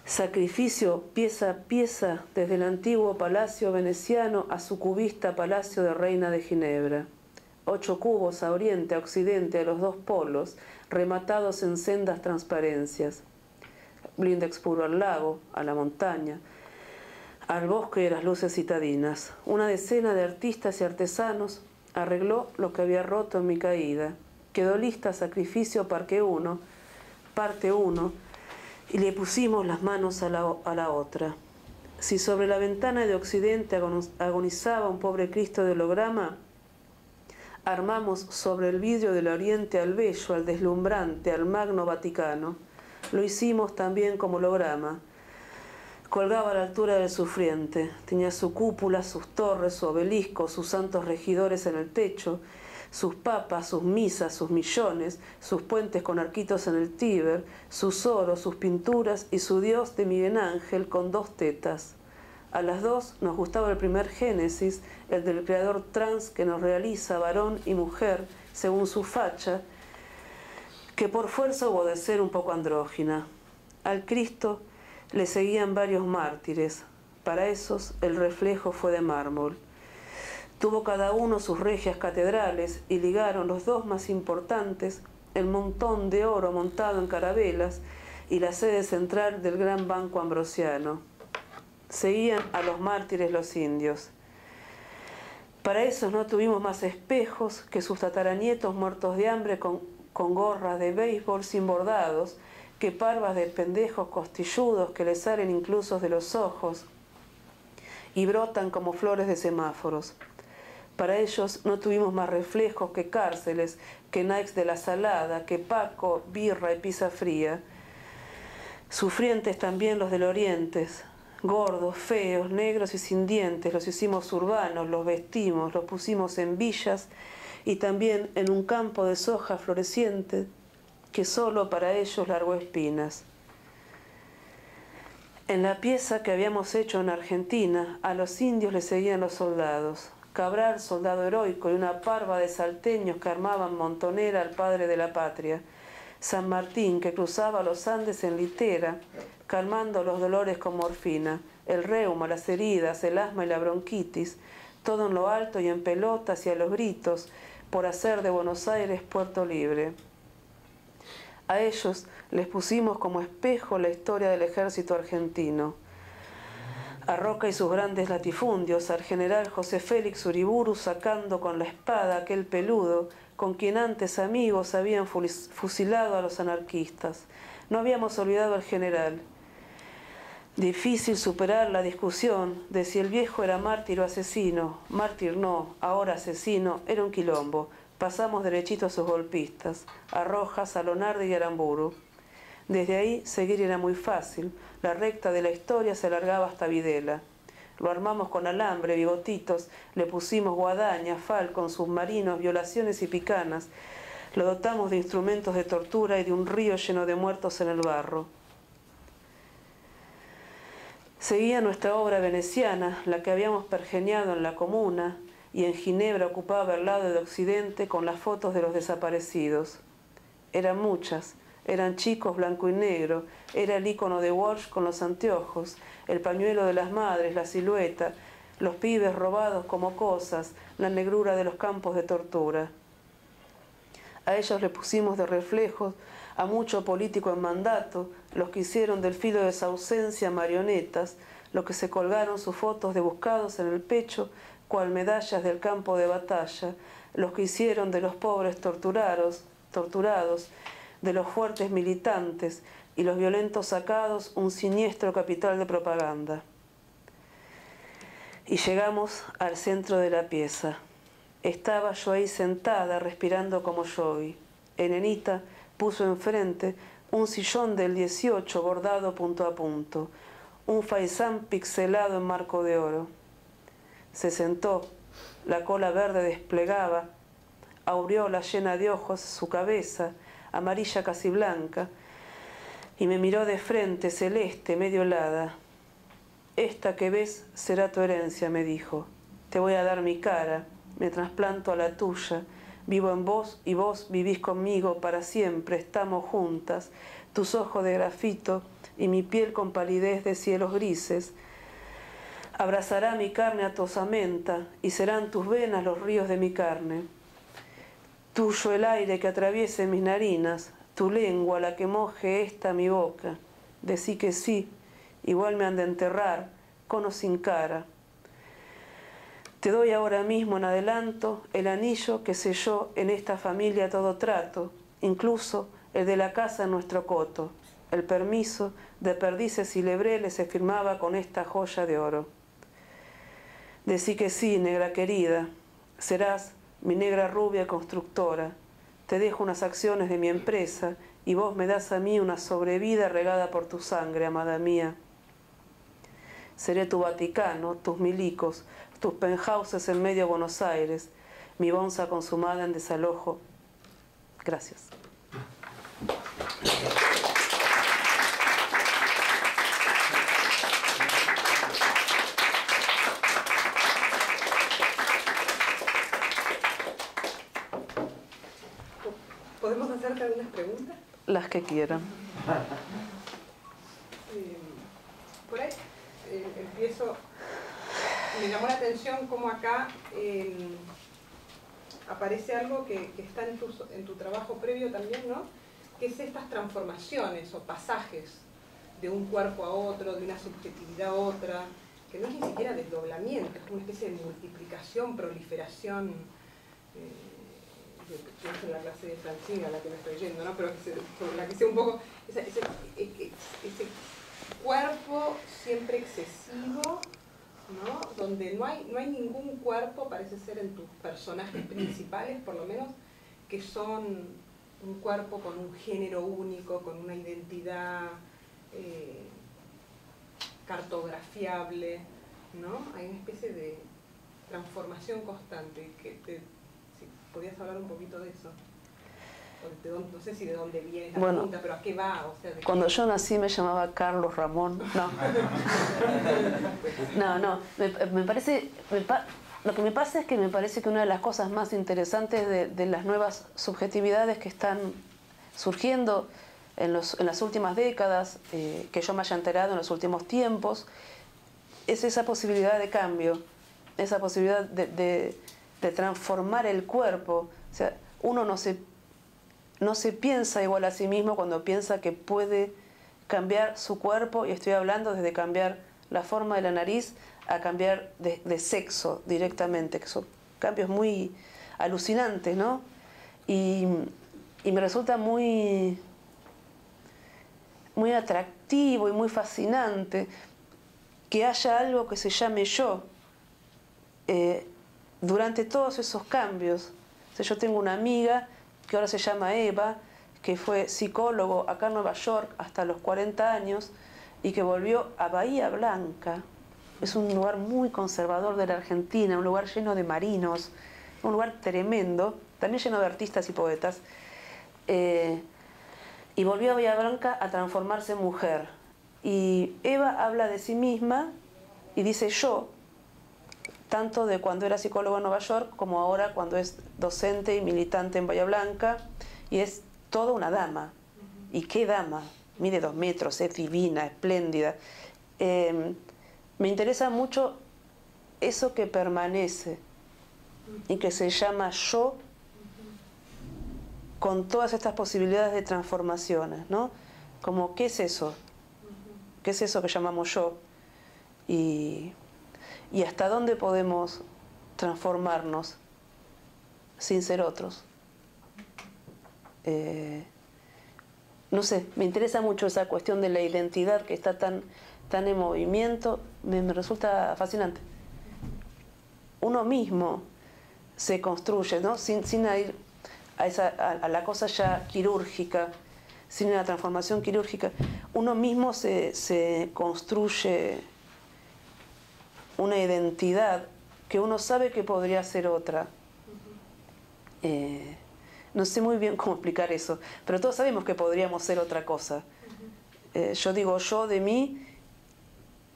sacrificio pieza a pieza desde el antiguo palacio veneciano a su cubista palacio de Reina de Ginebra. 8 cubos a oriente, a occidente, a los dos polos, rematados en sendas transparencias. Blindex puro al lago, a la montaña, al bosque y a las luces citadinas. Una decena de artistas y artesanos arregló lo que había roto en mi caída. Quedó lista sacrificio parte 1, y le pusimos las manos a la otra. Si sobre la ventana de occidente agonizaba un pobre Cristo de holograma, armamos sobre el vidrio del oriente al bello, al deslumbrante, al magno Vaticano. Lo hicimos también como holograma. Colgaba a la altura del sufriente. Tenía su cúpula, sus torres, su obelisco, sus santos regidores en el techo, sus papas, sus misas, sus millones, sus puentes con arquitos en el Tíber, sus oros, sus pinturas y su Dios de Miguel Ángel con 2 tetas. A las 2 nos gustaba el primer Génesis, el del creador trans que nos realiza varón y mujer según su facha, que por fuerza hubo de ser un poco andrógina. Al Cristo le seguían varios mártires. Para esos el reflejo fue de mármol. Tuvo cada uno sus regias catedrales y ligaron los 2 más importantes el montón de oro montado en carabelas y la sede central del gran banco ambrosiano. Seguían a los mártires los indios. Para esos no tuvimos más espejos que sus tataranietos muertos de hambre con gorras de béisbol sin bordados, que parvas de pendejos costilludos que les salen incluso de los ojos y brotan como flores de semáforos. Para ellos no tuvimos más reflejos que cárceles, que Nikes de la Salada, que Paco, birra y pizza fría. Sufrientes también los del Oriente, gordos, feos, negros y sin dientes, los hicimos urbanos, los vestimos, los pusimos en villas y también en un campo de soja floreciente que solo para ellos largó espinas. En la pieza que habíamos hecho en Argentina, a los indios les seguían los soldados. Cabral, soldado heroico, y una parva de salteños que armaban montonera al padre de la patria. San Martín, que cruzaba los Andes en litera, calmando los dolores con morfina, el reuma, las heridas, el asma y la bronquitis, todo en lo alto y en pelotas y a los gritos, por hacer de Buenos Aires puerto libre. A ellos les pusimos como espejo la historia del ejército argentino. A Roca y sus grandes latifundios, al general José Félix Uriburu sacando con la espada aquel peludo con quien antes amigos habían fusilado a los anarquistas. No habíamos olvidado al general. Difícil superar la discusión de si el viejo era mártir o asesino. Mártir no, ahora asesino, era un quilombo. Pasamos derechito a sus golpistas, a Rojas, a Lonardi y a Aramburu. Desde ahí seguir era muy fácil. La recta de la historia se alargaba hasta Videla. Lo armamos con alambre, bigotitos, le pusimos guadaña, falcon, submarinos, violaciones y picanas. Lo dotamos de instrumentos de tortura y de un río lleno de muertos en el barro. Seguía nuestra obra veneciana, la que habíamos pergeniado en la Comuna, y en Ginebra ocupaba el lado de Occidente con las fotos de los desaparecidos. Eran muchas. Eran chicos blanco y negro, era el ícono de Walsh con los anteojos, el pañuelo de las madres, la silueta, los pibes robados como cosas, la negrura de los campos de tortura. A ellos le pusimos de reflejos a mucho político en mandato, los que hicieron del filo de su ausencia marionetas, los que se colgaron sus fotos de buscados en el pecho, cual medallas del campo de batalla, los que hicieron de los pobres torturados, de los fuertes militantes y los violentos sacados un siniestro capital de propaganda. Y llegamos al centro de la pieza. Estaba yo ahí sentada, respirando como yogi. Elenita puso enfrente un sillón del 18 bordado punto a punto, un faisán pixelado en marco de oro. Se sentó, la cola verde desplegaba, aureola llena de ojos su cabeza, amarilla casi blanca, y me miró de frente, celeste, medio helada. Esta que ves será tu herencia, me dijo. Te voy a dar mi cara, me trasplanto a la tuya, vivo en vos y vos vivís conmigo para siempre, estamos juntas, tus ojos de grafito y mi piel con palidez de cielos grises. Abrazará mi carne a tu osamenta y serán tus venas los ríos de mi carne. Tuyo el aire que atraviese mis narinas, tu lengua la que moje esta mi boca. Decí que sí, igual me han de enterrar, con o sin cara. Te doy ahora mismo en adelanto el anillo que selló en esta familia todo trato, incluso el de la casa en nuestro coto. El permiso de perdices y lebreles se firmaba con esta joya de oro. Decí que sí, negra querida, serás mi negra rubia constructora. Te dejo unas acciones de mi empresa y vos me das a mí una sobrevida regada por tu sangre, amada mía. Seré tu Vaticano, tus milicos, tus penthouses en medio de Buenos Aires, mi bonza consumada en desalojo. Gracias. ¿Podemos hacerte algunas preguntas? Las que quieran. Por ahí empiezo. Me llamó la atención cómo acá aparece algo que está en tu trabajo previo también, ¿no? Que es estas transformaciones o pasajes de un cuerpo a otro, de una subjetividad a otra, que no es ni siquiera desdoblamiento, es una especie de multiplicación, proliferación. Pienso en la clase de Francine a la que me estoy yendo, ¿no? Pero sobre la que sé un poco ese cuerpo siempre excesivo, ¿no? Donde no hay ningún cuerpo, parece ser en tus personajes principales por lo menos, que son un cuerpo con un género único, con una identidad cartografiable, ¿no? Hay una especie de transformación constante que si podías hablar un poquito de eso. No sé si de dónde viene la pregunta, pero ¿a qué va? O sea, cuando yo nací me llamaba Carlos Ramón. No. Me parece... Lo que me pasa es que me parece que una de las cosas más interesantes de las nuevas subjetividades que están surgiendo en las últimas décadas, que yo me haya enterado en los últimos tiempos, es esa posibilidad de cambio, esa posibilidad de transformar el cuerpo. O sea, uno no se piensa igual a sí mismo cuando piensa que puede cambiar su cuerpo, y estoy hablando desde cambiar la forma de la nariz a cambiar de sexo directamente, que son cambios muy alucinantes, ¿no? Y me resulta muy atractivo y muy fascinante que haya algo que se llame yo durante todos esos cambios. O sea, yo tengo una amiga que ahora se llama Eva, que fue psicólogo acá en Nueva York hasta los 40 años y que volvió a Bahía Blanca. Es un lugar muy conservador de la Argentina, un lugar lleno de marinos, un lugar tremendo, también lleno de artistas y poetas. Y volvió a Bahía Blanca a transformarse en mujer. Y Eva habla de sí misma y dice yo, tanto de cuando era psicóloga en Nueva York como ahora cuando es docente y militante en Bahía Blanca, y es toda una dama. ¿Y qué dama? Mide 2 metros, es divina, espléndida. Me interesa mucho eso que permanece y que se llama yo, con todas estas posibilidades de transformaciones, ¿no? Como, ¿qué es eso? ¿Qué es eso que llamamos yo? Y hasta dónde podemos transformarnos sin ser otros. No sé, me interesa mucho esa cuestión de la identidad que está tan en movimiento, me resulta fascinante. uno mismo se construye, ¿no? Sin ir a la cosa ya quirúrgica, sin la transformación quirúrgica, uno mismo se construye una identidad que uno sabe que podría ser otra. No sé muy bien cómo explicar eso, pero todos sabemos que podríamos ser otra cosa. Yo digo yo de mí,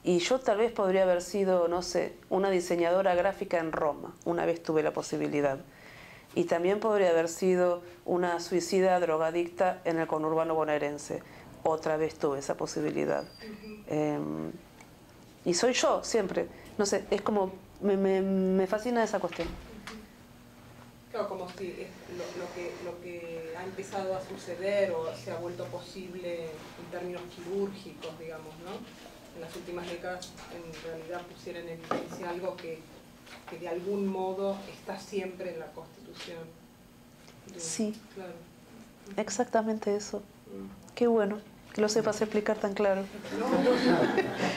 y yo tal vez podría haber sido, no sé, una diseñadora gráfica en Roma, una vez tuve la posibilidad. Y también podría haber sido una suicida drogadicta en el conurbano bonaerense. Otra vez tuve esa posibilidad. Y soy yo, siempre. No sé, es como, me fascina esa cuestión. Claro, como si es lo que ha empezado a suceder o se ha vuelto posible en términos quirúrgicos, digamos, ¿no? En las últimas décadas, en realidad pusiera en evidencia algo que de algún modo está siempre en la Constitución. Sí, claro. Exactamente eso. Qué bueno que lo sepas explicar tan claro.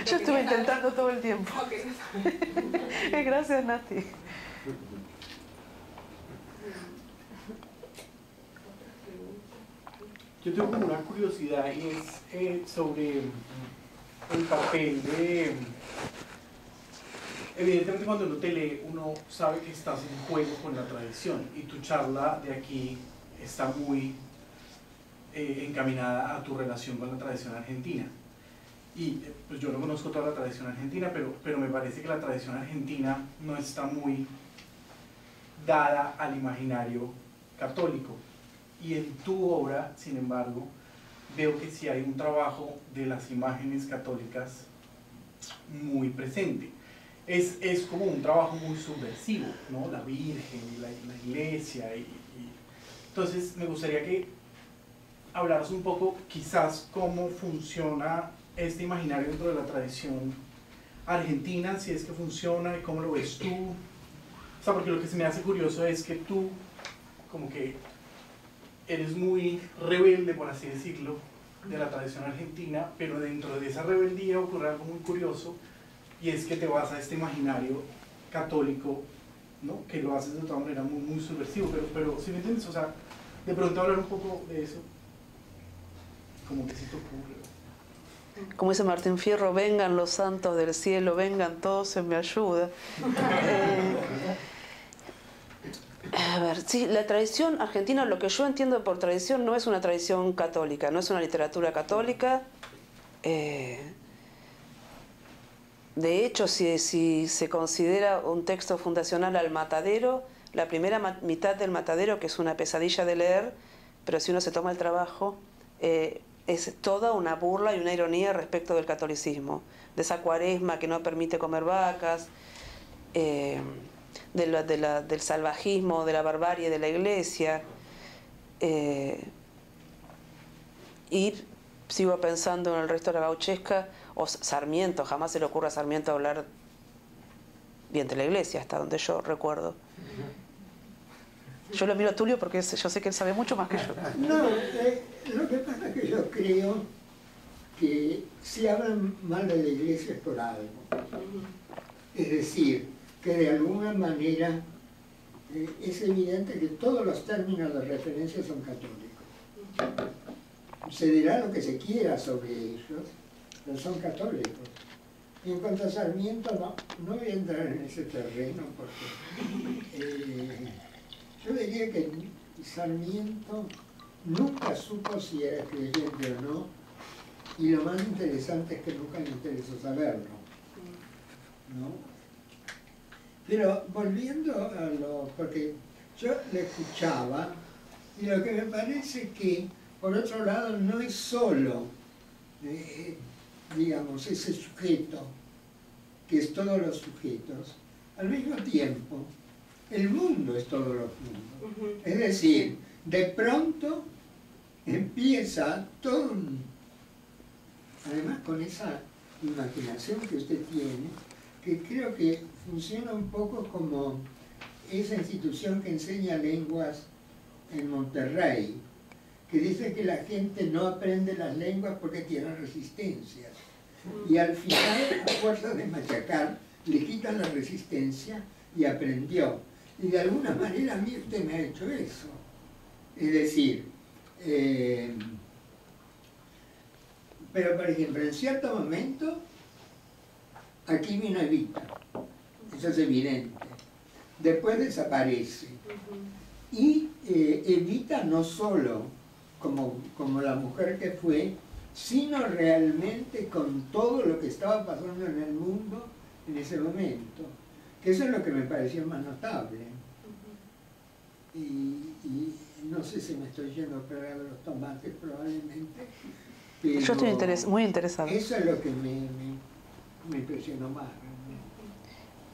Yo estuve intentando todo el tiempo. Gracias, Nati. Yo tengo como una curiosidad y es sobre el papel de... Evidentemente cuando uno te lee, uno sabe que estás en juego con la tradición y tu charla de aquí está muy encaminada a tu relación con la tradición argentina. Y pues yo no conozco toda la tradición argentina, pero me parece que la tradición argentina no está muy dada al imaginario católico. Y en tu obra, sin embargo, veo que sí hay un trabajo de las imágenes católicas muy presente. Es como un trabajo muy subversivo, ¿no? La Virgen y la Iglesia. Entonces me gustaría que hablaras un poco quizás cómo funciona este imaginario dentro de la tradición argentina, si es que funciona y cómo lo ves tú. O sea, porque lo que se me hace curioso es que tú como que eres muy rebelde, por así decirlo, de la tradición argentina, pero dentro de esa rebeldía ocurre algo muy curioso, y es que te vas a este imaginario católico, ¿no? Que lo haces de todas maneras muy, muy subversivo, pero ¿sí me entiendes? O sea, de pronto hablar un poco de eso, como que sí te ocurre. Como dice Martín Fierro, vengan los santos del cielo, vengan todos en mi ayuda. A ver, sí, la tradición argentina, lo que yo entiendo por tradición, no es una tradición católica, no es una literatura católica. De hecho, si se considera un texto fundacional al Matadero, la primera mitad del Matadero, que es una pesadilla de leer, pero si uno se toma el trabajo, es toda una burla y una ironía respecto del catolicismo, de esa cuaresma que no permite comer vacas, del salvajismo, de la barbarie de la Iglesia. Y sigo pensando en el resto de la gauchesca, o Sarmiento, jamás se le ocurre a Sarmiento hablar bien de la Iglesia, hasta donde yo recuerdo. Yo lo miro a Tulio porque yo sé que él sabe mucho más que yo. No, lo que pasa es que yo creo que si hablan mal de la Iglesia es por algo. Es decir, que de alguna manera es evidente que todos los términos de referencia son católicos. Se dirá lo que se quiera sobre ellos, pero son católicos. Y en cuanto a Sarmiento, no voy a entrar en ese terreno porque yo diría que Sarmiento nunca supo si era creyente o no, y lo más interesante es que nunca le interesó saberlo, ¿no? Pero volviendo a porque yo le escuchaba, y lo que me parece que, por otro lado, no es solo, digamos, ese sujeto, que es todos los sujetos, al mismo tiempo, el mundo es todos los mundos. Es decir, de pronto empieza todo además con esa imaginación que usted tiene, que creo que funciona un poco como esa institución que enseña lenguas en Monterrey, que dice que la gente no aprende las lenguas porque tiene resistencias. Y al final, a fuerza de machacar, le quitan la resistencia y aprendió. Y de alguna manera a mí usted me ha hecho eso. Es decir, pero por ejemplo, en cierto momento, aquí vino Evita, eso es evidente. Después desaparece. Y Evita no solo como la mujer que fue, sino realmente con todo lo que estaba pasando en el mundo en ese momento. Que eso es lo que me pareció más notable. Y no sé si me estoy yendo a pegar los tomates probablemente, pero yo estoy muy interesado. Eso es lo que me impresionó más realmente.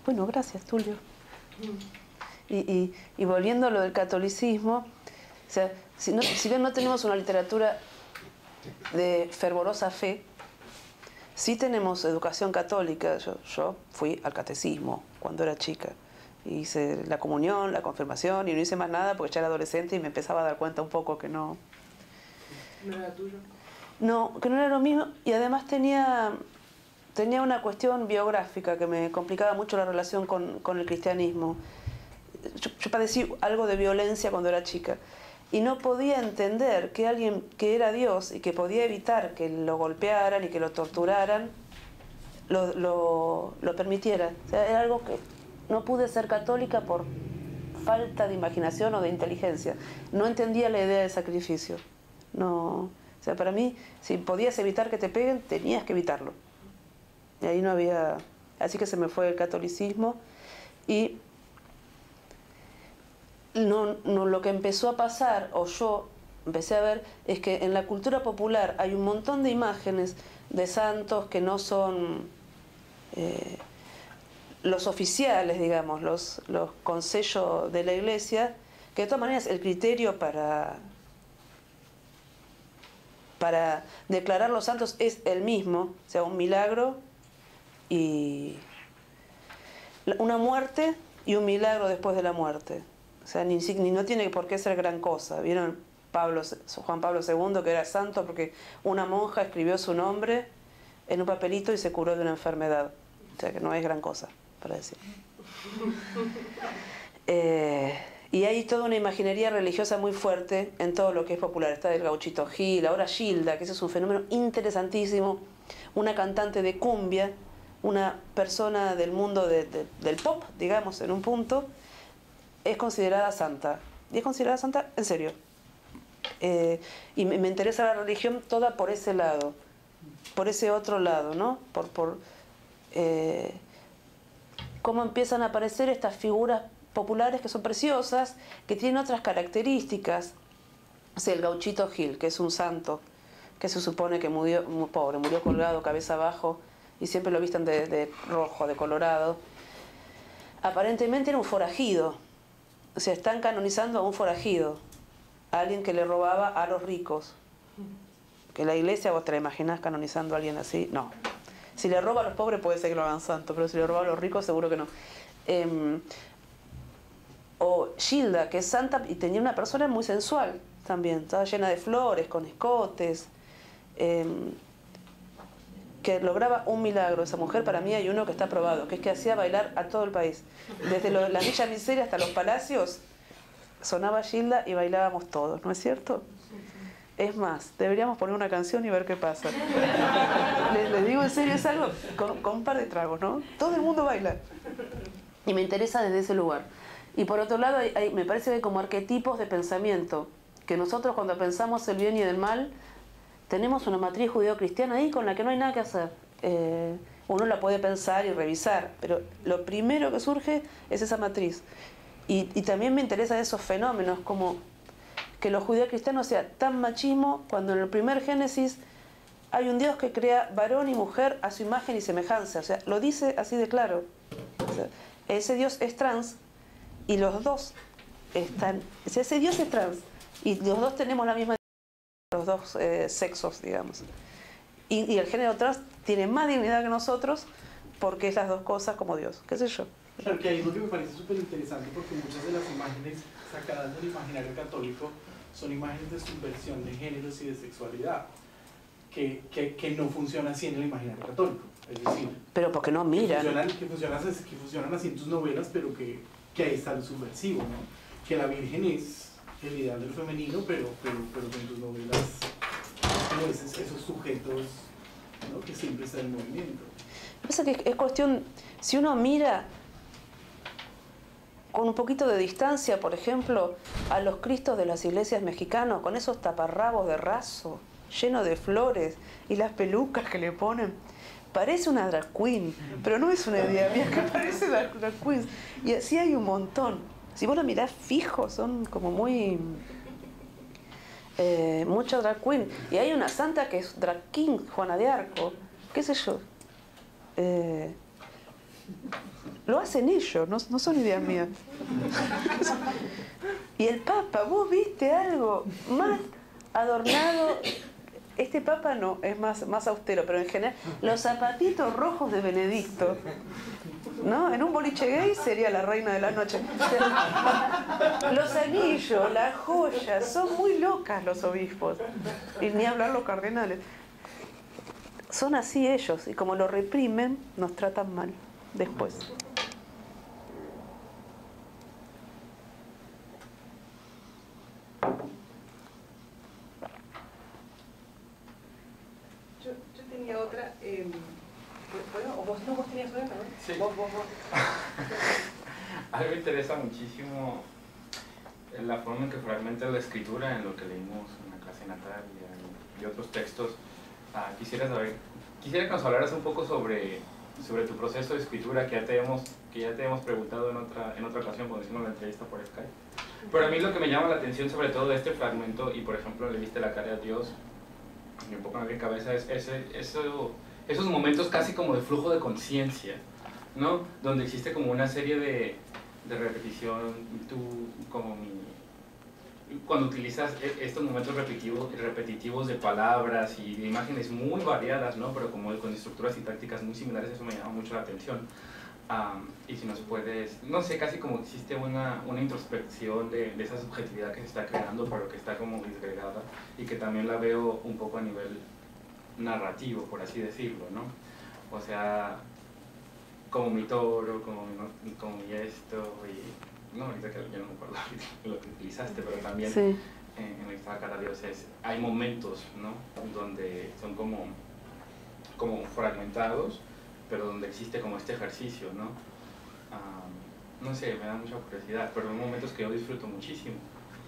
Bueno, gracias, Tulio. Y volviendo a lo del catolicismo, o sea, si bien no tenemos una literatura de fervorosa fe, sí tenemos educación católica. Yo fui al catecismo cuando era chica. Hice la comunión, la confirmación y no hice más nada porque ya era adolescente y me empezaba a dar cuenta un poco que no... ¿No era tuyo? No, que no era lo mismo, y además tenía una cuestión biográfica que me complicaba mucho la relación con el cristianismo. Yo padecí algo de violencia cuando era chica y no podía entender que alguien que era Dios y que podía evitar que lo golpearan y que lo torturaran lo permitiera. O sea, era algo que no pude ser católica por falta de imaginación o de inteligencia. No entendía la idea de sacrificio. No, o sea, para mí, si podías evitar que te peguen, tenías que evitarlo. Y ahí no había... Así que se me fue el catolicismo y lo que empezó a pasar, o yo empecé a ver, es que en la cultura popular hay un montón de imágenes de santos que no son los oficiales, digamos, los con sello de la Iglesia, que de todas maneras el criterio para declarar los santos es el mismo, o sea, un milagro y una muerte y un milagro después de la muerte. O sea, ni no tiene por qué ser gran cosa. ¿Vieron Juan Pablo II, que era santo porque una monja escribió su nombre en un papelito y se curó de una enfermedad? O sea, que no es gran cosa, para decir. Y hay toda una imaginería religiosa muy fuerte en todo lo que es popular. Está el Gauchito Gil, ahora Gilda, que ese es un fenómeno interesantísimo. Una cantante de cumbia, una persona del mundo del pop, digamos, en un punto, es considerada santa. Y es considerada santa en serio. Y me interesa la religión toda por ese lado, por ese otro lado, ¿no? Cómo empiezan a aparecer estas figuras populares que son preciosas, que tienen otras características. O sea, el Gauchito Gil, que es un santo, que se supone que murió, muy pobre, murió colgado cabeza abajo, y siempre lo visten de rojo, de colorado. Aparentemente era un forajido. O sea, están canonizando a un forajido, a alguien que le robaba a los ricos. Que la Iglesia, ¿vos te la imaginás canonizando a alguien así? No. Si le roba a los pobres puede ser que lo hagan santo, pero si le roba a los ricos seguro que no. O Gilda, que es santa y tenía una persona muy sensual también, estaba llena de flores, con escotes, que lograba un milagro. Esa mujer, para mí hay uno que está probado, que es que hacía bailar a todo el país. Desde la Villa Miseria hasta los palacios, sonaba Gilda y bailábamos todos, ¿no es cierto? Es más, deberíamos poner una canción y ver qué pasa. Les digo en serio, es algo con un par de tragos, ¿no? Todo el mundo baila. Y me interesa desde ese lugar. Y por otro lado, me parece que hay como arquetipos de pensamiento, que nosotros cuando pensamos el bien y el mal, tenemos una matriz judeo-cristiana ahí con la que no hay nada que hacer. Uno la puede pensar y revisar, pero lo primero que surge es esa matriz. Y también me interesan esos fenómenos, como que los judeo-cristianos sea tan machismo, cuando en el primer Génesis hay un Dios que crea varón y mujer a su imagen y semejanza. O sea, lo dice así de claro. O sea, ese Dios es trans y los dos están... O sea, ese Dios es trans y los dos tenemos la misma... los dos sexos, digamos. Y el género trans tiene más dignidad que nosotros porque es las dos cosas como Dios, qué sé yo. Claro, que hay algo que me parece súper interesante porque muchas de las imágenes sacadas del imaginario católico son imágenes de subversión de géneros y de sexualidad. que no funciona así en el imaginario católico. Es decir, pero porque no miran. Que funcionan así en tus novelas, pero que ahí está lo subversivo, ¿no? Que la Virgen es el ideal del femenino, pero en tus novelas no es esos sujetos, ¿no? Que siempre están en movimiento. Pasa que es cuestión, si uno mira con un poquito de distancia, por ejemplo, a los cristos de las iglesias mexicanas, con esos taparrabos de raso, llenos de flores, y las pelucas que le ponen, parece una drag queen, pero no es una idea mía, que parece drag queen. Y así hay un montón. Si vos lo mirás fijo, son como muy... mucha drag queen. Y hay una santa que es drag king, Juana de Arco, qué sé yo. Lo hacen ellos, no son ideas mías. Y el Papa, ¿vos viste algo más adornado? Este Papa no, es más austero, pero en general, los zapatitos rojos de Benedicto, ¿no? En un boliche gay sería la reina de la noche. Los anillos, las joyas, son muy locas los obispos. Y ni hablar los cardenales. Son así ellos, y como lo reprimen, nos tratan mal después. Yo tenía otra, bueno, vos tenías una, ¿no? Sí. Vos. A mí me interesa muchísimo la forma en que fragmenta la escritura en lo que leímos en la clase Natalia y otros textos. Quisiera que nos hablaras un poco sobre tu proceso de escritura, que ya te hemos preguntado en otra ocasión cuando hicimos la entrevista por Skype. Pero a mí lo que me llama la atención sobre todo de este fragmento, y por ejemplo le viste la cara a Dios, y un poco en mi cabeza, es esos momentos casi como de flujo de conciencia, ¿no? Donde existe como una serie de repetición, cuando utilizas estos momentos repetitivos de palabras y de imágenes muy variadas, ¿no? Pero como con estructuras sintácticas muy similares, eso me llama mucho la atención. Y si nos puedes, no sé, casi como existe una introspección de esa subjetividad que se está creando, pero que está como disgregada, y que también la veo un poco a nivel narrativo, por así decirlo, ¿no? O sea, como mi toro, como mi esto, y no, ahorita que yo no me acuerdo lo que utilizaste, pero también Sí. en esta cara Dios hay momentos, ¿no? Donde son como fragmentados, pero donde existe como este ejercicio, ¿no? No sé, me da mucha curiosidad, pero hay momentos que yo disfruto muchísimo,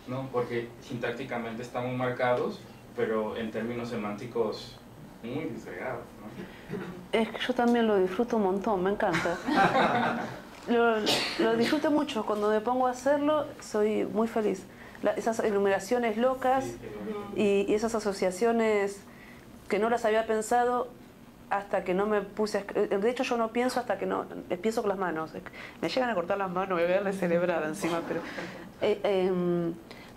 ¿no? Porque sintácticamente están muy marcados, pero en términos semánticos muy disgregados, ¿no? Es que yo también lo disfruto un montón, me encanta. Lo disfruto mucho, cuando me pongo a hacerlo soy muy feliz. Esas enumeraciones locas y esas asociaciones que no las había pensado hasta que no me puse a escribir. De hecho yo no pienso hasta que no pienso con las manos. Me llegan a cortar las manos, voy a verla celebrada encima, pero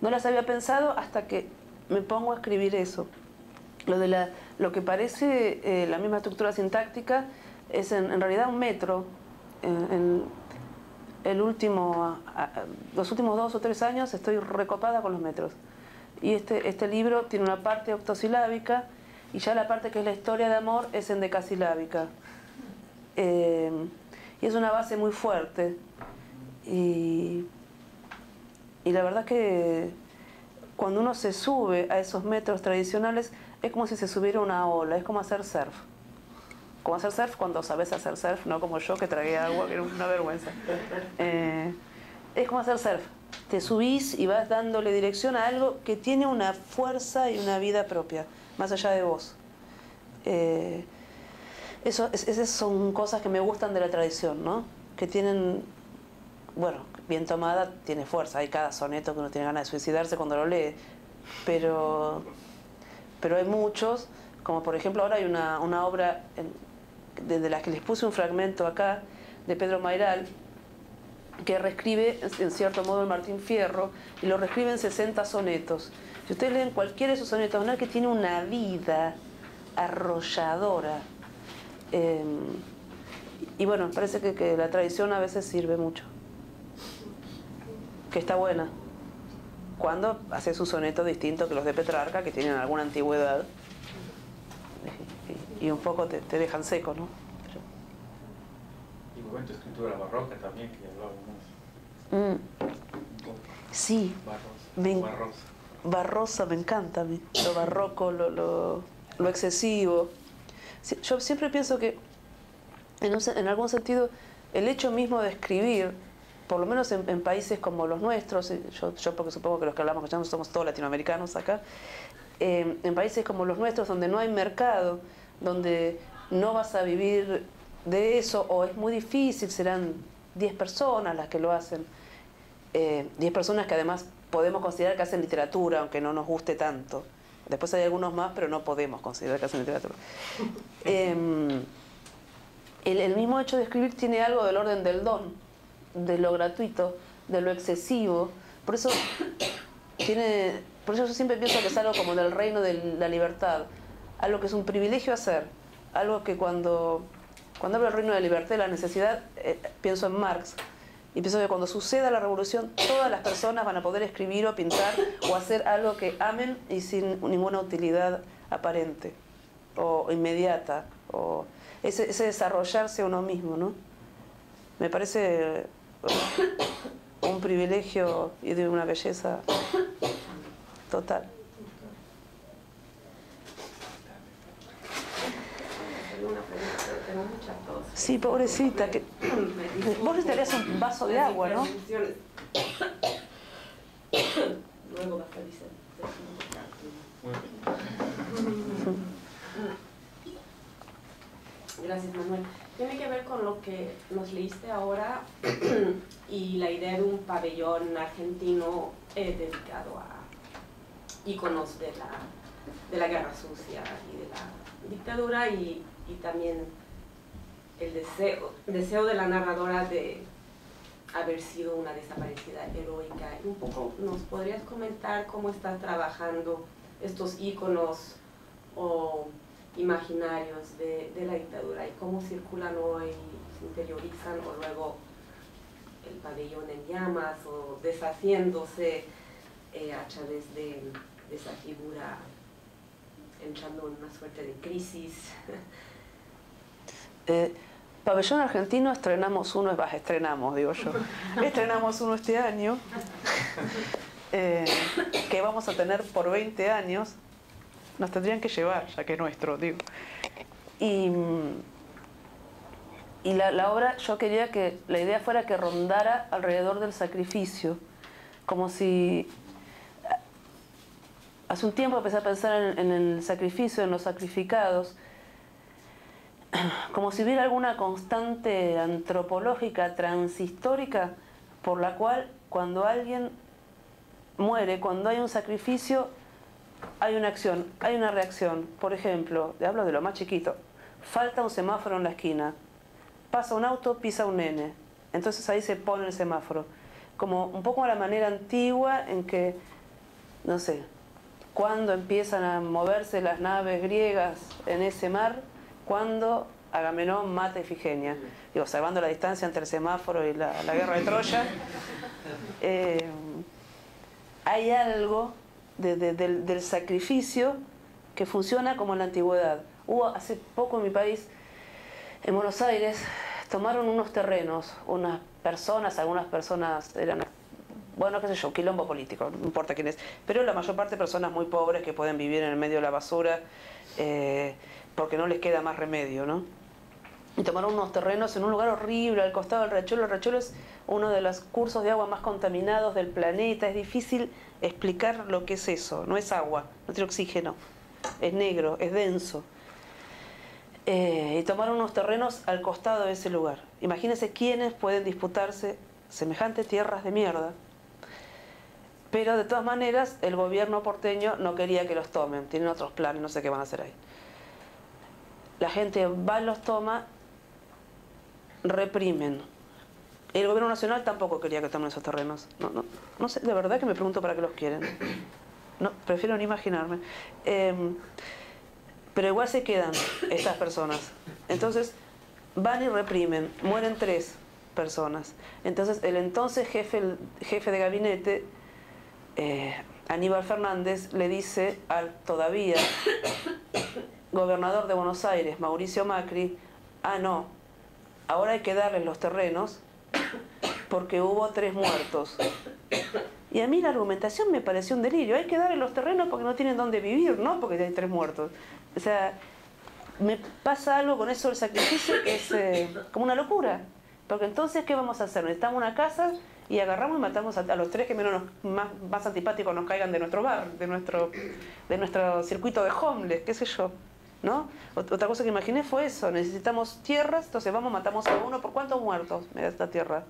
no las había pensado hasta que me pongo a escribir eso. Lo que parece la misma estructura sintáctica es en realidad un metro. Los últimos 2 o 3 años estoy recopada con los metros. Y este libro tiene una parte octosilábica y ya la parte que es la historia de amor es endecasilábica. Y es una base muy fuerte. Y la verdad que cuando uno se sube a esos metros tradicionales es como si se subiera una ola, es como hacer surf. Como hacer surf cuando sabes hacer surf, no como yo que tragué agua, que era una vergüenza. Es como hacer surf. Te subís y vas dándole dirección a algo que tiene una fuerza y una vida propia, más allá de vos. Esas son cosas que me gustan de la tradición, ¿no? Que tienen, bueno, bien tomada, tiene fuerza. Hay cada soneto que uno tiene ganas de suicidarse cuando lo lee. Pero hay muchos, como por ejemplo ahora hay una obra de las que les puse un fragmento acá, de Pedro Mayral, que reescribe en cierto modo el Martín Fierro, y lo reescribe en 60 sonetos. Si ustedes leen cualquiera de esos sonetos, van a ver que tiene una vida arrolladora. Y bueno, parece que la tradición a veces sirve mucho. Que está buena. Cuando hace su soneto distinto que los de Petrarca, que tienen alguna antigüedad. y un poco te dejan seco, ¿no? Y bueno, tu escritura barroca también, que ya hablábamos. Sí, Barrosa me encanta a mí, lo barroco, lo excesivo. Sí, yo siempre pienso que, en algún sentido, el hecho mismo de escribir, por lo menos en países como los nuestros, yo porque supongo que los que hablamos somos todos latinoamericanos acá, en países como los nuestros, donde no hay mercado, donde no vas a vivir de eso, o es muy difícil, serán 10 personas las que lo hacen, 10 personas que además podemos considerar que hacen literatura, aunque no nos guste tanto. Después hay algunos más, pero no podemos considerar que hacen literatura. El mismo hecho de escribir tiene algo del orden del don, de lo gratuito, de lo excesivo. Por eso yo siempre pienso que es algo como del reino de la libertad, algo que es un privilegio hacer, algo que cuando hablo del reino de la libertad y la necesidad, pienso en Marx, y pienso que cuando suceda la revolución, todas las personas van a poder escribir o pintar o hacer algo que amen y sin ninguna utilidad aparente o inmediata, o ese desarrollarse a uno mismo, ¿no? Me parece un privilegio y de una belleza total. Sí, pobrecita, que vos necesitarías un vaso de agua, ¿no? Luego vas a decir. Gracias, Manuel. Tiene que ver con lo que nos leíste ahora y la idea de un pabellón argentino dedicado a íconos de la guerra sucia y de la dictadura, y también el deseo de la narradora de haber sido una desaparecida heroica. Y un poco, ¿nos podrías comentar cómo estás trabajando estos íconos o imaginarios de la dictadura y cómo circulan hoy, se interiorizan, o luego el pabellón en llamas o deshaciéndose a través de esa figura entrando en una suerte de crisis? Pabellón argentino estrenamos uno este año, que vamos a tener por 20 años, nos tendrían que llevar, ya que es nuestro, digo. Y la obra, yo quería que la idea fuera que rondara alrededor del sacrificio, como si... Hace un tiempo empecé a pensar en el sacrificio, en los sacrificados, como si hubiera alguna constante antropológica, transhistórica, por la cual cuando alguien muere, cuando hay un sacrificio, hay una acción, hay una reacción. Por ejemplo, hablo de lo más chiquito, falta un semáforo en la esquina, pasa un auto, pisa un nene, entonces ahí se pone el semáforo. Como un poco a la manera antigua en que, no sé, cuando empiezan a moverse las naves griegas en ese mar, cuando Agamenón mata a Ifigenia, digo, salvando la distancia entre el semáforo y la guerra de Troya, hay algo del sacrificio que funciona como en la antigüedad. Hubo hace poco en mi país, en Buenos Aires, tomaron unos terrenos, unas personas, algunas personas eran, bueno, qué sé yo, quilombo político, no importa quién es, pero la mayor parte de personas muy pobres que pueden vivir en el medio de la basura porque no les queda más remedio, ¿no? Y tomaron unos terrenos en un lugar horrible, al costado del riachuelo. El riachuelo es uno de los cursos de agua más contaminados del planeta. Es difícil explicar lo que es eso. No es agua, no tiene oxígeno, es negro, es denso. Y tomaron unos terrenos al costado de ese lugar. Imagínense quiénes pueden disputarse semejantes tierras de mierda. Pero de todas maneras, el gobierno porteño no quería que los tomen. Tienen otros planes, no sé qué van a hacer ahí. La gente va y los toma, reprimen. El gobierno nacional tampoco quería que tomen esos terrenos. No sé, de verdad que me pregunto para qué los quieren. No, prefiero ni imaginarme. Pero igual se quedan estas personas. Entonces van y reprimen. Mueren 3 personas. Entonces el entonces jefe de gabinete, Aníbal Fernández, le dice al todavía gobernador de Buenos Aires, Mauricio Macri, ah no, ahora hay que darles los terrenos porque hubo 3 muertos. Y a mí la argumentación me pareció un delirio. Hay que darle los terrenos porque no tienen dónde vivir, no porque hay 3 muertos. O sea, me pasa algo con eso del sacrificio que es como una locura. Porque entonces, ¿qué vamos a hacer? Necesitamos una casa y agarramos y matamos a los 3 que menos más antipáticos nos caigan de nuestro bar, de nuestro circuito de homeless, qué sé yo. ¿No? Otra cosa que imaginé fue eso. Necesitamos tierras, entonces vamos, matamos a uno. ¿Por cuántos muertos me da esta tierra?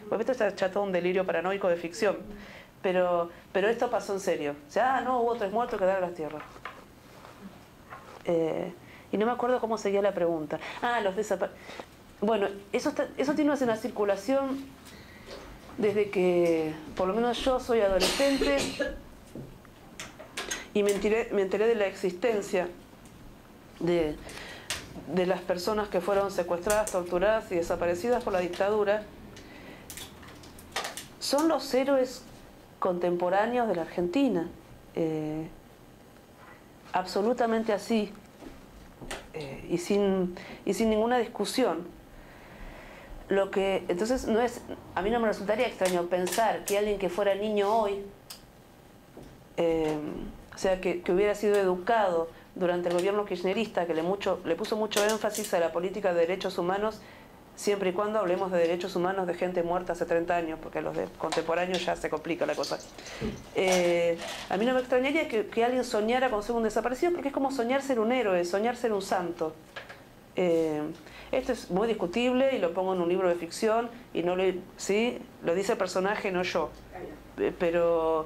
Pues esto está ya todo un delirio paranoico de ficción. Pero esto pasó en serio. O sea, no, hubo 3 muertos que dar las tierras. Y no me acuerdo cómo seguía la pregunta. Ah, los desaparecidos. Bueno, eso tiene una circulación desde que, por lo menos yo soy adolescente, y me enteré de la existencia de las personas que fueron secuestradas, torturadas y desaparecidas por la dictadura. Son los héroes contemporáneos de la Argentina, absolutamente así, y sin ninguna discusión. Entonces a mí no me resultaría extraño pensar que alguien que fuera niño hoy, o sea, que hubiera sido educado durante el gobierno kirchnerista, que le puso mucho énfasis a la política de derechos humanos, siempre y cuando hablemos de derechos humanos de gente muerta hace 30 años, porque los de contemporáneos ya se complica la cosa. A mí no me extrañaría que alguien soñara con ser un desaparecido, porque es como soñar ser un héroe, soñar ser un santo. Esto es muy discutible y lo pongo en un libro de ficción, y ¿sí? Lo dice el personaje, no yo. Pero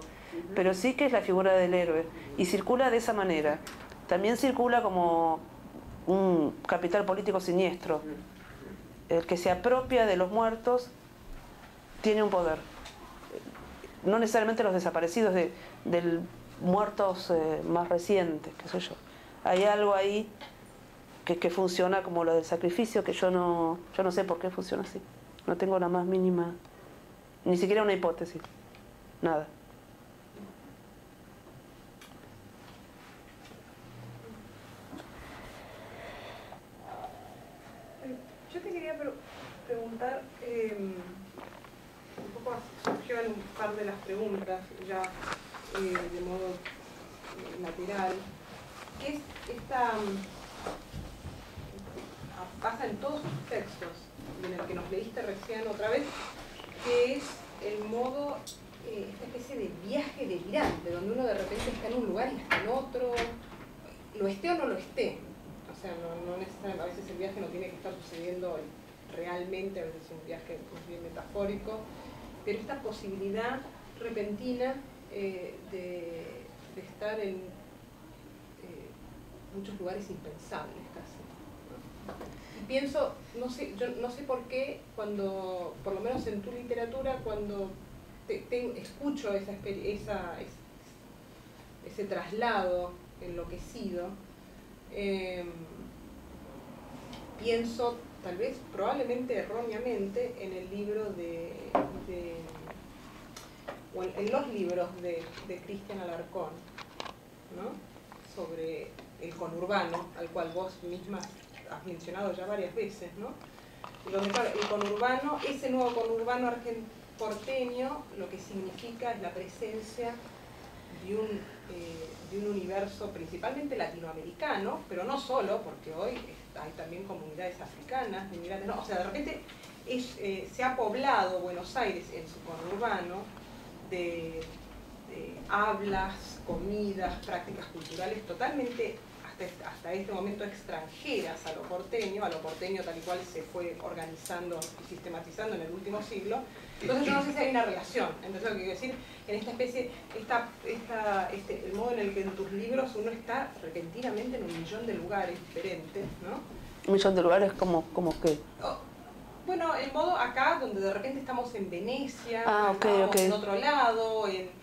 sí que es la figura del héroe, y circula de esa manera. También circula como un capital político siniestro. El que se apropia de los muertos tiene un poder. No necesariamente los desaparecidos, de muertos más recientes, qué sé yo. Hay algo ahí que funciona como lo del sacrificio, que yo no sé por qué funciona así. No tengo la más mínima, ni siquiera una hipótesis. Nada. Yo te quería preguntar, un poco surgió en un par de las preguntas, ya de modo lateral, que es pasa en todos tus textos, en el que nos leíste recién otra vez, que es el modo, esta especie de viaje delirante, donde uno de repente está en un lugar y está en otro, lo esté o no lo esté. O sea, no necesariamente, a veces el viaje no tiene que estar sucediendo realmente, a veces es un viaje más bien metafórico, pero esta posibilidad repentina de estar en muchos lugares impensables casi, ¿no? Y pienso, yo no sé por qué, cuando, por lo menos en tu literatura, cuando escucho ese traslado enloquecido, pienso, tal vez probablemente erróneamente, en el libro o en los libros de Cristian Alarcón, ¿no? Sobre el conurbano, al cual vos misma has mencionado ya varias veces, ¿no? Donde, claro, el conurbano, ese nuevo conurbano porteño, lo que significa es la presencia de un universo principalmente latinoamericano, pero no solo, porque hoy hay también comunidades africanas, inmigrantes, no, o sea, de repente se ha poblado Buenos Aires en su conurbano de hablas, comidas, prácticas culturales totalmente hasta este momento extranjeras a lo porteño tal y cual se fue organizando y sistematizando en el último siglo. Entonces yo no sé si hay una relación. Entonces lo que quiero decir, en esta especie, el modo en el que en tus libros uno está repentinamente en 1.000.000 de lugares diferentes, ¿no? 1.000.000 de lugares como qué. Bueno, el modo acá, donde de repente estamos en Venecia, estamos en otro lado, en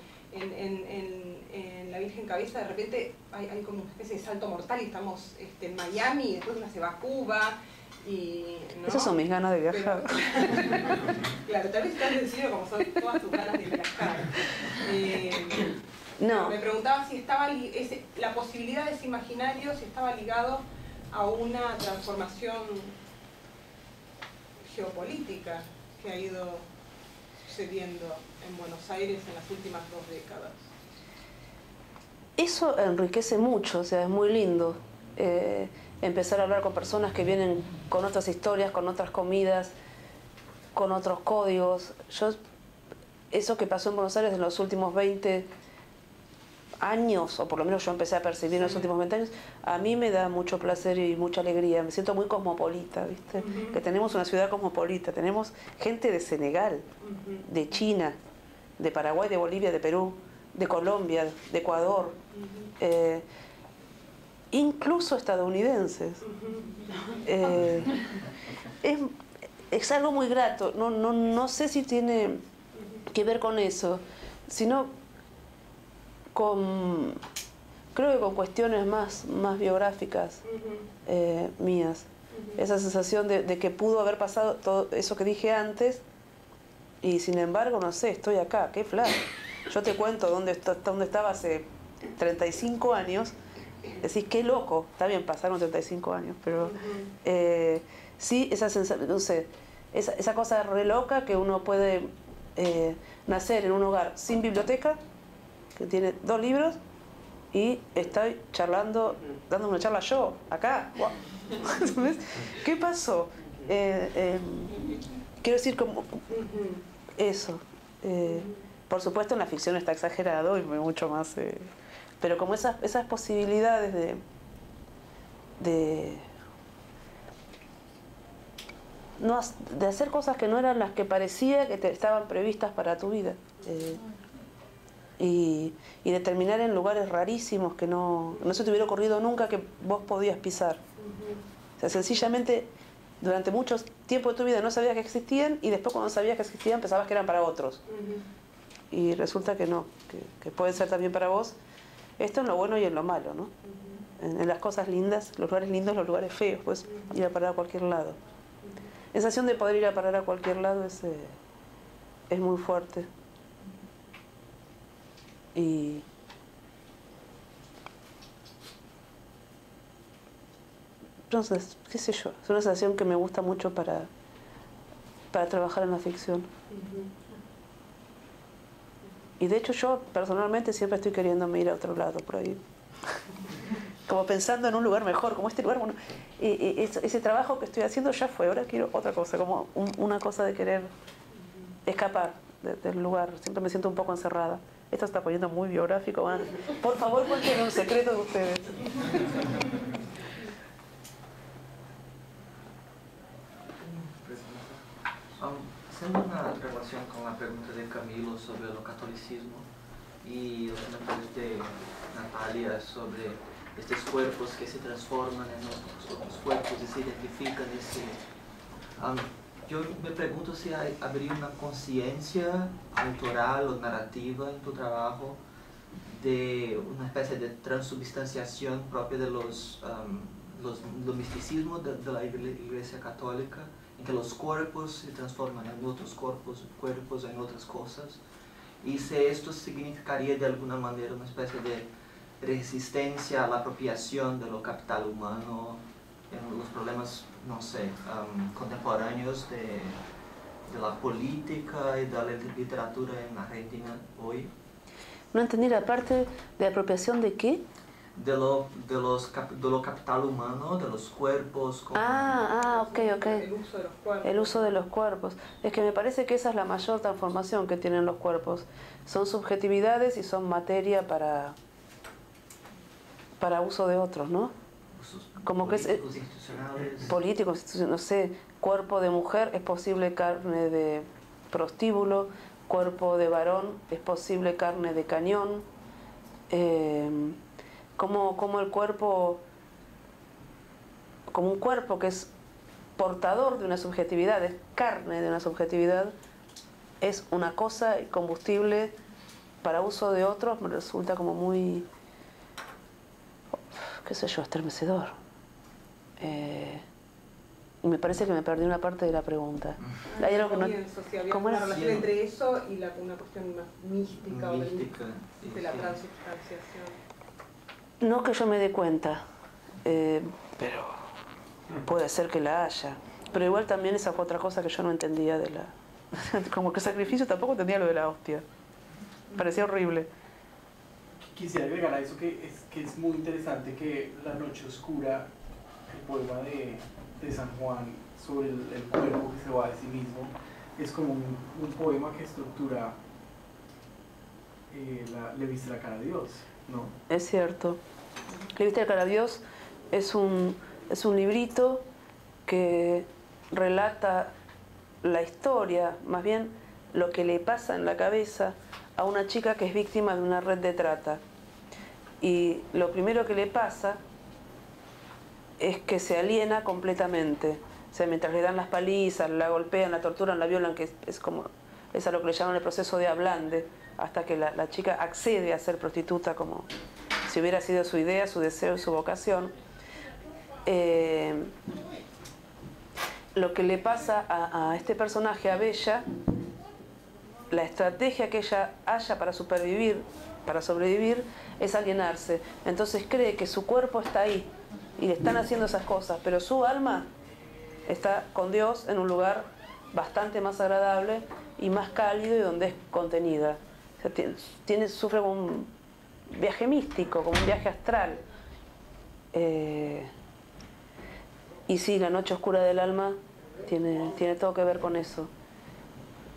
la Virgen Cabeza, de repente hay como una especie de salto mortal y estamos en Miami, y después una se va a Cuba. ¿No? Esas son mis ganas de viajar. Claro, tal vez tan sencillo como son todas tus ganas de viajar. No. Me preguntaba si estaba la posibilidad de ese imaginario, si estaba ligado a una transformación geopolítica que ha ido sucediendo en Buenos Aires en las últimas 2 décadas. Eso enriquece mucho, o sea, es muy lindo empezar a hablar con personas que vienen con otras historias, con otras comidas, con otros códigos. Eso que pasó en Buenos Aires en los últimos 20 años, o por lo menos yo empecé a percibir en los últimos 20 años, a mí me da mucho placer y mucha alegría. Me siento muy cosmopolita, ¿viste? Que tenemos una ciudad cosmopolita, tenemos gente de Senegal, de China, de Paraguay, de Bolivia, de Perú, de Colombia, de Ecuador, incluso estadounidenses. Es algo muy grato. No sé si tiene que ver con eso, sino creo que con cuestiones más biográficas mías. Esa sensación de que pudo haber pasado todo eso que dije antes y sin embargo, no sé, estoy acá, qué flash. Yo te cuento dónde estaba hace 35 años, decís, qué loco. Está bien, pasaron 35 años, pero sí, esa sensación, no sé, esa cosa re loca que uno puede nacer en un hogar sin biblioteca, que tiene 2 libros, y estoy charlando, dando una charla yo, acá. Wow. ¿Qué pasó? Quiero decir, como eso. Por supuesto, en la ficción está exagerado y mucho más. Pero como esas posibilidades de hacer cosas que no eran las que parecía que estaban previstas para tu vida. Y de terminar en lugares rarísimos que no se te hubiera ocurrido nunca que vos podías pisar. O sea, sencillamente, durante mucho tiempo de tu vida no sabías que existían y después cuando sabías que existían pensabas que eran para otros. Y resulta que no, que pueden ser también para vos. Esto en lo bueno y en lo malo, ¿no? En las cosas lindas, los lugares lindos, los lugares feos, pues ir a parar a cualquier lado. La sensación de poder ir a parar a cualquier lado es muy fuerte. Y entonces, qué sé yo, es una sensación que me gusta mucho para trabajar en la ficción. Y de hecho yo personalmente siempre estoy queriéndome ir a otro lado por ahí. Como pensando en un lugar mejor, como este lugar. Bueno, ese trabajo que estoy haciendo ya fue, ahora quiero otra cosa, como una cosa de querer escapar del lugar. Siempre me siento un poco encerrada. Esto está poniendo muy biográfico, ¿van? Por favor, cuéntenme un secreto de ustedes. Haciendo una relación con la pregunta de Camilo sobre el catolicismo y los comentarios de Natalia sobre estos cuerpos que se transforman en otros cuerpos y se identifican. Yo me pregunto si habría una conciencia autoral o narrativa en tu trabajo de una especie de transubstanciación propia de del misticismo de la Iglesia Católica, en que los cuerpos se transforman en otros cuerpos en otras cosas, y si esto significaría de alguna manera una especie de resistencia a la apropiación de lo capital humano en los problemas, no sé, contemporáneos de la política y de la literatura en Argentina hoy. No entendí la parte de apropiación de qué. De lo capital humano, de los cuerpos. Ok. El uso de los cuerpos. El uso de los cuerpos. Es que me parece que esa es la mayor transformación que tienen los cuerpos. Son subjetividades y son materia para uso de otros, ¿no? Como políticos, institucionales. Políticos, no sé, cuerpo de mujer es posible carne de prostíbulo, cuerpo de varón es posible carne de cañón. Como el cuerpo, como un cuerpo que es portador de una subjetividad, es carne de una subjetividad, es una cosa y combustible para uso de otros, me resulta como muy, qué sé yo, estremecedor. Y me parece que me perdí una parte de la pregunta. Hay algo que no... Comienzo, si había ¿Cómo una era? relación entre eso y una cuestión más mística, Mística, o de la transubstanciación. No que yo me dé cuenta, pero puede ser que la haya. Pero igual también esa fue otra cosa que yo no entendía de la... Como que sacrificio tampoco entendía lo de la hostia. Parecía horrible. Quisiera agregar a eso que es muy interesante que La Noche Oscura, el poema de San Juan sobre el cuerpo que se va de sí mismo, es como un poema que estructura Le viste la cara a Dios, ¿no? Es cierto. Le viste la cara a Dios es un librito que relata la historia, más bien lo que le pasa en la cabeza a una chica que es víctima de una red de trata. Y lo primero que le pasa es que se aliena completamente. O sea, mientras le dan las palizas, la golpean, la torturan, la violan, que es a lo que le llaman el proceso de ablande, hasta que la chica accede a ser prostituta como si hubiera sido su idea, su deseo y su vocación. Lo que le pasa a este personaje, a Bella, la estrategia que ella haya para sobrevivir, es alienarse. Entonces cree que su cuerpo está ahí y le están haciendo esas cosas, pero su alma está con Dios en un lugar bastante más agradable y más cálido y donde es contenida. O sea, sufre como un viaje místico, como un viaje astral. Y sí, La Noche Oscura del Alma tiene todo que ver con eso.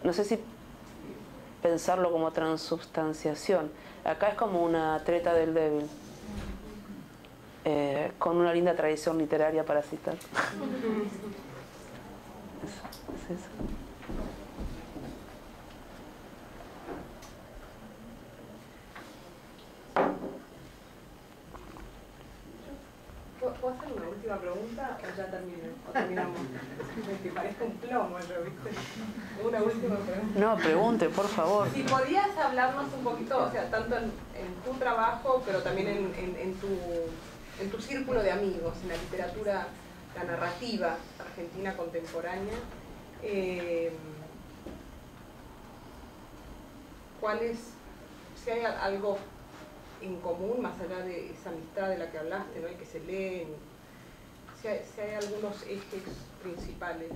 No sé si pensarlo como transubstanciación. Acá es como una treta del débil, con una linda tradición literaria para citar. Eso, es eso. ¿Puedo hacer una última pregunta o ya terminamos? Que parezca un plomo, ¿viste? Una última pregunta. No, pregunte, por favor. Si podías hablarnos un poquito, o sea, tanto en tu trabajo, pero también en tu círculo de amigos, en la literatura, la narrativa argentina contemporánea, si hay algo en común, más allá de esa amistad de la que hablaste, ¿no? Y que se leen, si hay algunos ejes principales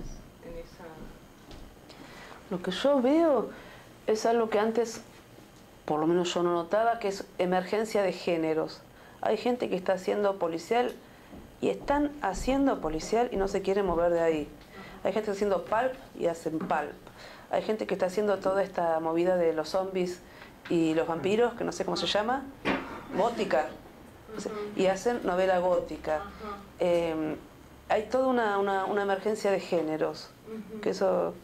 en esa... Lo que yo veo es algo que antes, por lo menos yo no notaba, que es emergencia de géneros. Hay gente que está haciendo policial y están haciendo policial y no se quieren mover de ahí. Hay gente que está haciendo pulp y hacen pulp. Hay gente que está haciendo toda esta movida de los zombies y los vampiros, que no sé cómo se llama, gótica, y hacen novela gótica. Hay toda una emergencia de géneros, que eso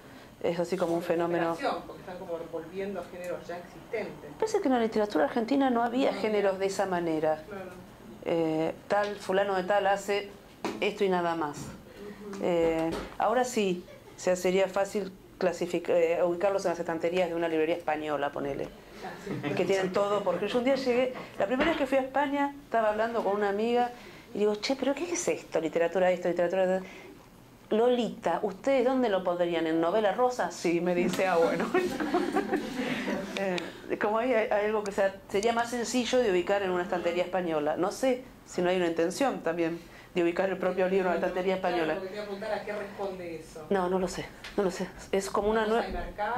es así como un fenómeno. Porque están como volviendo a géneros ya existentes. Parece que en la literatura argentina no había géneros de esa manera. Claro. Tal, fulano de tal hace esto y nada más. Ahora sí, sería fácil ubicarlos en las estanterías de una librería española, ponele. Que tienen todo, porque yo un día llegué, la primera vez que fui a España, estaba hablando con una amiga y digo, che, ¿pero qué es esto? Literatura esto, literatura... Lolita, ¿ustedes dónde lo pondrían? ¿En novela rosa? Sí, me dice, bueno. Como hay algo que sería más sencillo de ubicar en una estantería española. No sé si no hay una intención también de ubicar el propio libro en la estantería española. Claro, quería preguntar a qué responde eso. No lo sé. Es como una nueva...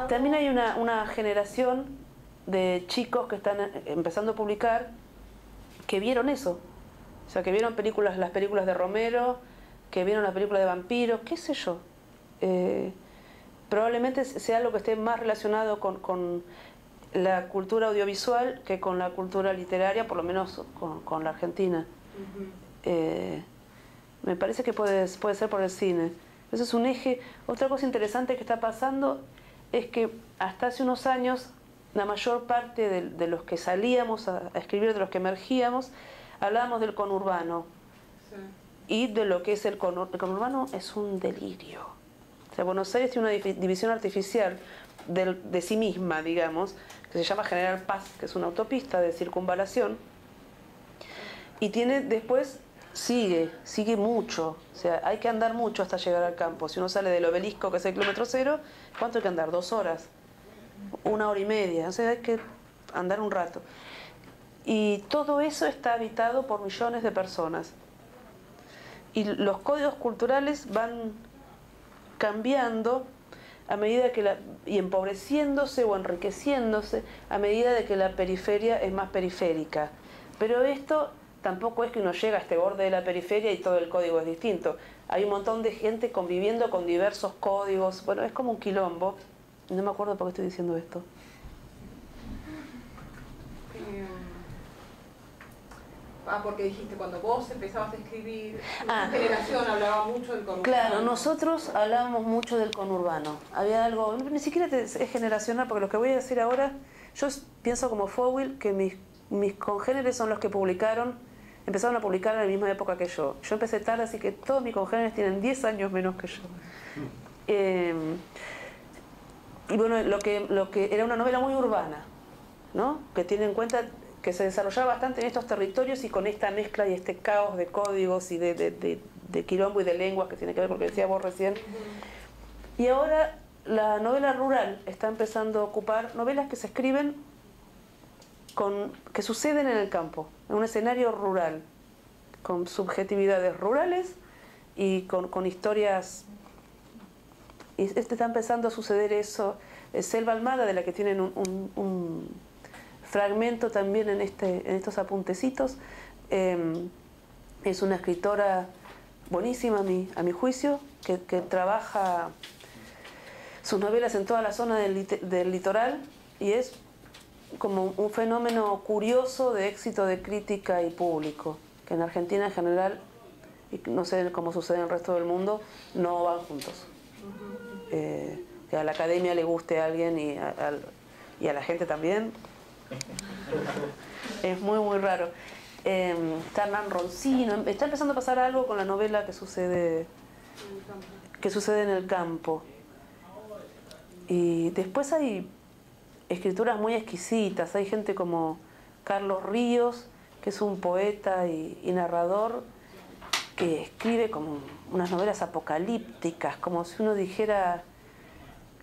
También hay una generación de chicos que están empezando a publicar que vieron eso. O sea, que vieron las películas de Romero, que vieron las películas de vampiros, qué sé yo. Probablemente sea algo que esté más relacionado con la cultura audiovisual que con la cultura literaria, por lo menos con la Argentina. Me parece que puede ser por el cine. Eso es un eje. Otra cosa interesante que está pasando es que hasta hace unos años la mayor parte de los que salíamos a escribir, de los que emergíamos, hablábamos del conurbano. Sí. Y de lo que es el conurbano es un delirio. O sea, Buenos Aires tiene una división artificial de sí misma, digamos, que se llama General Paz, que es una autopista de circunvalación, y tiene después sigue mucho. O sea, hay que andar mucho hasta llegar al campo. Si uno sale del Obelisco, que es el kilómetro cero, ¿cuánto hay que andar? 2 horas, 1 hora y media. O sea, hay que andar un rato. Y todo eso está habitado por millones de personas. Y los códigos culturales van cambiando a medida que y empobreciéndose o enriqueciéndose a medida de que la periferia es más periférica. Pero esto tampoco es que uno llega a este borde de la periferia y todo el código es distinto. Hay un montón de gente conviviendo con diversos códigos. Bueno, es como un quilombo. No me acuerdo por qué estoy diciendo esto. Porque dijiste, cuando vos empezabas a escribir, tu generación hablaba mucho del conurbano. Claro, nosotros hablábamos mucho del conurbano. Había algo, ni siquiera es generacional, porque lo que voy a decir ahora, yo pienso como Fowell, que mis congéneres son los que empezaron a publicar en la misma época que yo. Yo empecé tarde, así que todos mis congéneres tienen 10 años menos que yo. Y bueno, lo que era una novela muy urbana, ¿no? Que tiene en cuenta que se desarrollaba bastante en estos territorios y con esta mezcla y este caos de códigos y de quilombo y de lenguas que tiene que ver con lo que decías vos recién. Y ahora la novela rural está empezando a ocupar novelas que se escriben que suceden en el campo, en un escenario rural, con subjetividades rurales y con historias. Y está empezando a suceder eso. Selva Almada, de la que tienen un fragmento también en estos apuntecitos, es una escritora buenísima a mi juicio, que trabaja sus novelas en toda la zona del litoral, y es como un fenómeno curioso de éxito de crítica y público, que en Argentina en general, y no sé cómo sucede en el resto del mundo, no van juntos. Que a la academia le guste a alguien y a la gente también. Es muy muy raro. Está Hernán Roncino. Está empezando a pasar algo con la novela que sucede en el campo. Y después hay escrituras muy exquisitas. Hay gente como Carlos Ríos, que es un poeta y narrador, que escribe como unas novelas apocalípticas, como si uno dijera,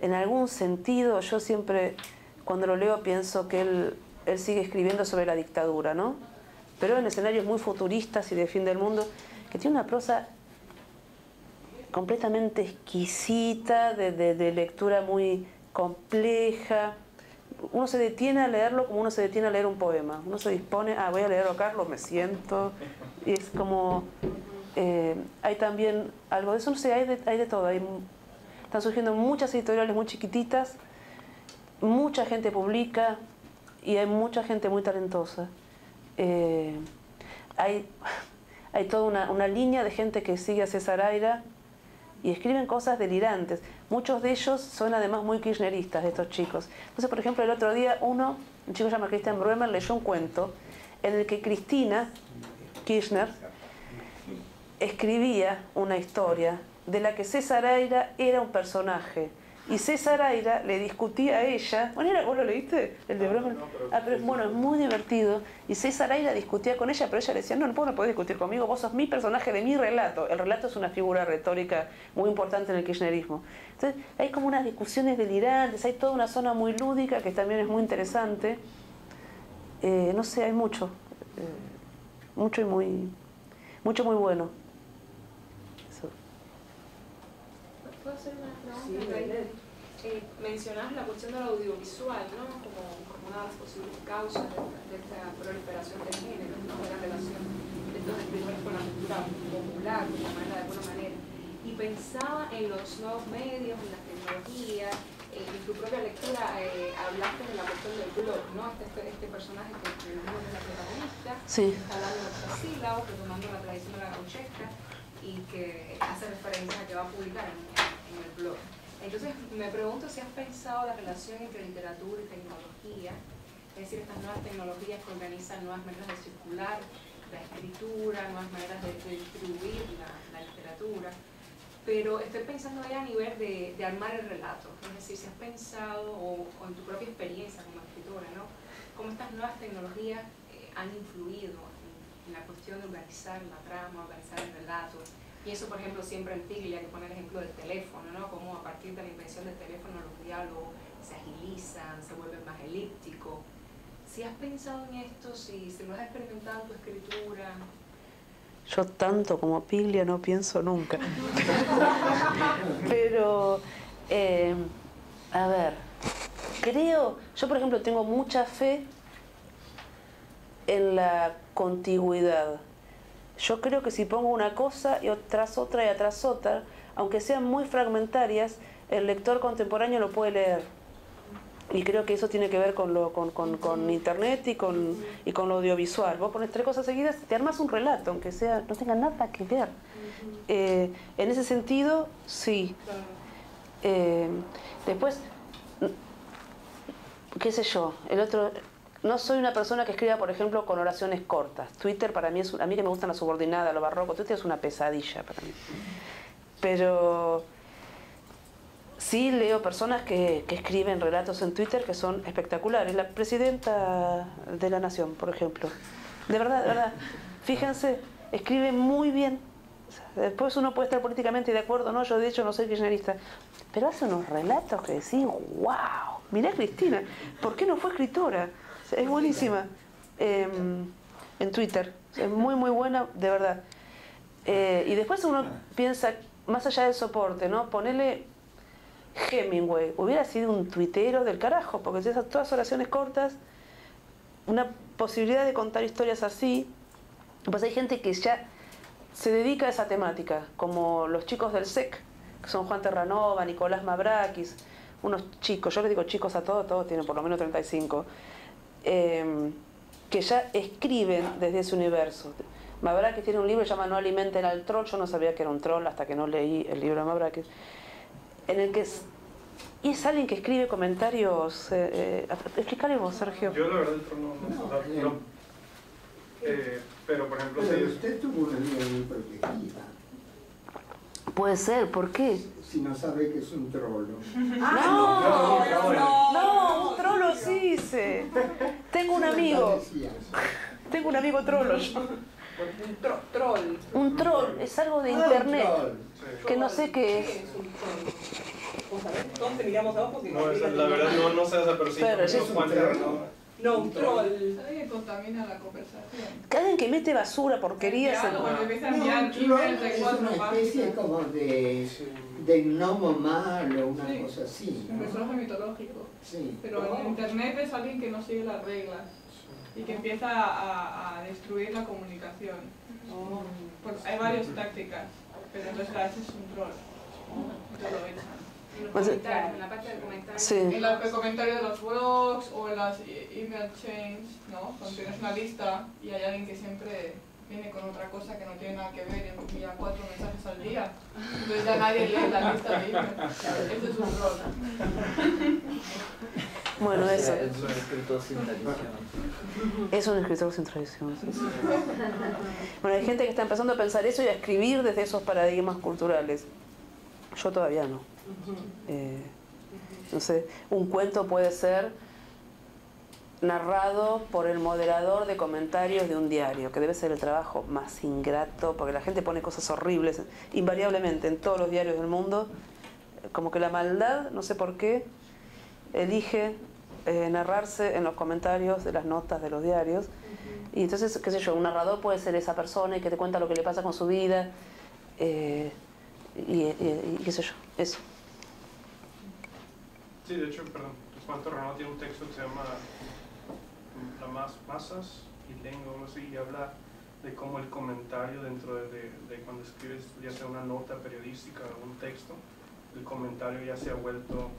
en algún sentido, yo siempre cuando lo leo pienso que él sigue escribiendo sobre la dictadura, ¿no? Pero en escenarios muy futuristas y de fin del mundo, que tiene una prosa completamente exquisita, de lectura muy compleja. Uno se detiene a leerlo como uno se detiene a leer un poema. Uno se dispone, voy a leerlo, Carlos, me siento. Y es como, hay también algo de eso, no sé, hay de todo. Están surgiendo muchas editoriales muy chiquititas, mucha gente publica y hay mucha gente muy talentosa. Hay toda una línea de gente que sigue a César Aira y escriben cosas delirantes. Muchos de ellos son además muy kirchneristas, de estos chicos. Entonces, por ejemplo, el otro día un chico se llama Christian Bremer, leyó un cuento en el que Cristina Kirchner escribía una historia de la que César Aira era un personaje. Y César Aira le discutía a ella. Bueno, ¿vos lo leíste? El de Bremer. Pero bueno, es muy divertido. Y César Aira discutía con ella, pero ella le decía, no podés discutir conmigo, vos sos mi personaje de mi relato. El relato es una figura retórica muy importante en el kirchnerismo. Entonces, hay como unas discusiones delirantes, hay toda una zona muy lúdica que también es muy interesante. No sé, hay mucho. Mucho muy bueno. ¿Puedo hacer una pregunta? Mencionas la cuestión del audiovisual, ¿no? Como una de las posibles causas de esta proliferación de género, ¿no? De la relación de estos escritores con la cultura popular, de alguna manera. Y pensaba en los nuevos medios, en las tecnologías, en tu propia lectura hablaste de la cuestión del blog, ¿no? Este personaje que es la protagonista, sí, está hablando de sílabos, retomando la tradición de la gauchesca, y que hace referencia a que va a publicar en el blog. Entonces me pregunto si has pensado la relación entre literatura y tecnología, es decir, estas nuevas tecnologías que organizan nuevas maneras de circular la escritura, nuevas maneras de distribuir la literatura, pero estoy pensando ahí a nivel de armar el relato, es decir, si has pensado, o en tu propia experiencia como escritora, ¿no? Cómo estas nuevas tecnologías han influido en la cuestión de organizar la trama, organizar el relato. Pienso, por ejemplo, siempre en Piglia, que pone el ejemplo del teléfono, ¿no? Como a partir de la invención del teléfono los diálogos se agilizan, se vuelven más elípticos. Si has pensado en esto, si lo has experimentado en tu escritura. Yo tanto como Piglia no pienso nunca. Pero, a ver, yo por ejemplo tengo mucha fe en la contigüidad. Yo creo que si pongo una cosa y tras otra y atrás otra, aunque sean muy fragmentarias, el lector contemporáneo lo puede leer. Y creo que eso tiene que ver con internet y con lo audiovisual. Vos pones 3 cosas seguidas, te armas un relato, aunque no tenga nada que ver. En ese sentido, sí. Después, qué sé yo, no soy una persona que escriba, por ejemplo, con oraciones cortas. Twitter para mí a mí que me gustan las subordinadas, lo barroco, Twitter es una pesadilla para mí. Pero sí leo personas que escriben relatos en Twitter que son espectaculares. La presidenta de la Nación, por ejemplo. De verdad, fíjense, escribe muy bien. O sea, después uno puede estar políticamente de acuerdo, ¿no? Yo de hecho no soy kirchnerista. Pero hace unos relatos que decís, wow, mirá Cristina, ¿por qué no fue escritora? O sea, es buenísima en Twitter. Es muy, muy buena, de verdad. Y después uno piensa, más allá del soporte, ¿no? Ponele Hemingway, hubiera sido un tuitero del carajo, porque esas todas oraciones cortas, una posibilidad de contar historias así. Pues hay gente que ya se dedica a esa temática, como los chicos del SEC, que son Juan Terranova, Nicolás Mavrakis, unos chicos, yo les digo chicos a todos tienen por lo menos 35, que ya escriben desde ese universo. Mavrakis tiene un libro que se llama No alimenten al troll. Yo no sabía que era un troll hasta que no leí el libro de Mavrakis, en el que es alguien que escribe comentarios. Explícale vos, Sergio. Yo la verdad el troll no. Pero por ejemplo, pero usted tuvo una vida muy protegida. Puede ser, ¿por qué? Si no sabe que es un trolo. No, un trolo sí sé. Tengo un amigo trolo. Troll. Un troll es algo de internet que no sé qué es. Todos te miramos abajo porque no, la verdad no sé esa, pero sí. Pero es un troll. No, un troll. Alguien contamina la conversación. Alguien que mete basura, porquerías. Cuando empieza a enviar emails de 4 páginas. Es una especie como de gnomo malo, una cosa así. Un personaje mitológico. Sí. Pero en internet es alguien que no sigue las reglas y que empieza a destruir la comunicación. Hay varias tácticas, pero entonces la haces un troll. Entonces lo echan. En los comentarios, en la parte de comentarios. Sí. En los comentarios de los blogs o en las email chains, ¿no? Cuando tienes una lista y hay alguien que siempre viene con otra cosa que no tiene nada que ver y envía 4 mensajes al día. Entonces ya nadie lee la lista de email. Eso es un rol. Bueno, eso. Es un escritor sin tradición. Es un escritor sin tradición. Bueno, hay gente que está empezando a pensar eso y a escribir desde esos paradigmas culturales. Yo todavía no. No sé, un cuento puede ser narrado por el moderador de comentarios de un diario, que debe ser el trabajo más ingrato, porque la gente pone cosas horribles, invariablemente en todos los diarios del mundo, como que la maldad, no sé por qué, elige narrarse en los comentarios de las notas de los diarios. Y entonces, qué sé yo, un narrador puede ser esa persona y que te cuenta lo que le pasa con su vida, y qué sé yo, eso. Sí, de hecho, perdón, Juan Terranova tiene un texto que se llama Las masas y lengua, algo así, y habla de cómo el comentario dentro de cuando escribes ya sea una nota periodística o un texto, el comentario ya se ha vuelto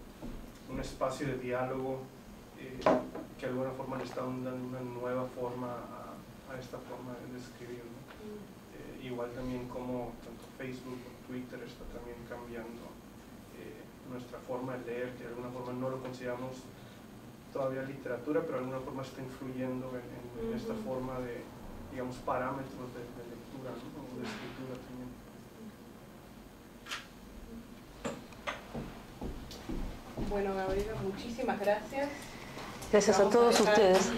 un espacio de diálogo que de alguna forma le está dando una nueva forma a esta forma de escribir, ¿no? Igual también como tanto Facebook o Twitter está también cambiando nuestra forma de leer, que de alguna forma no lo consideramos todavía literatura, pero de alguna forma está influyendo en esta forma de, digamos, parámetros de lectura, ¿no? O de escritura también. Bueno, Gabriela, muchísimas gracias. Gracias a todos ustedes.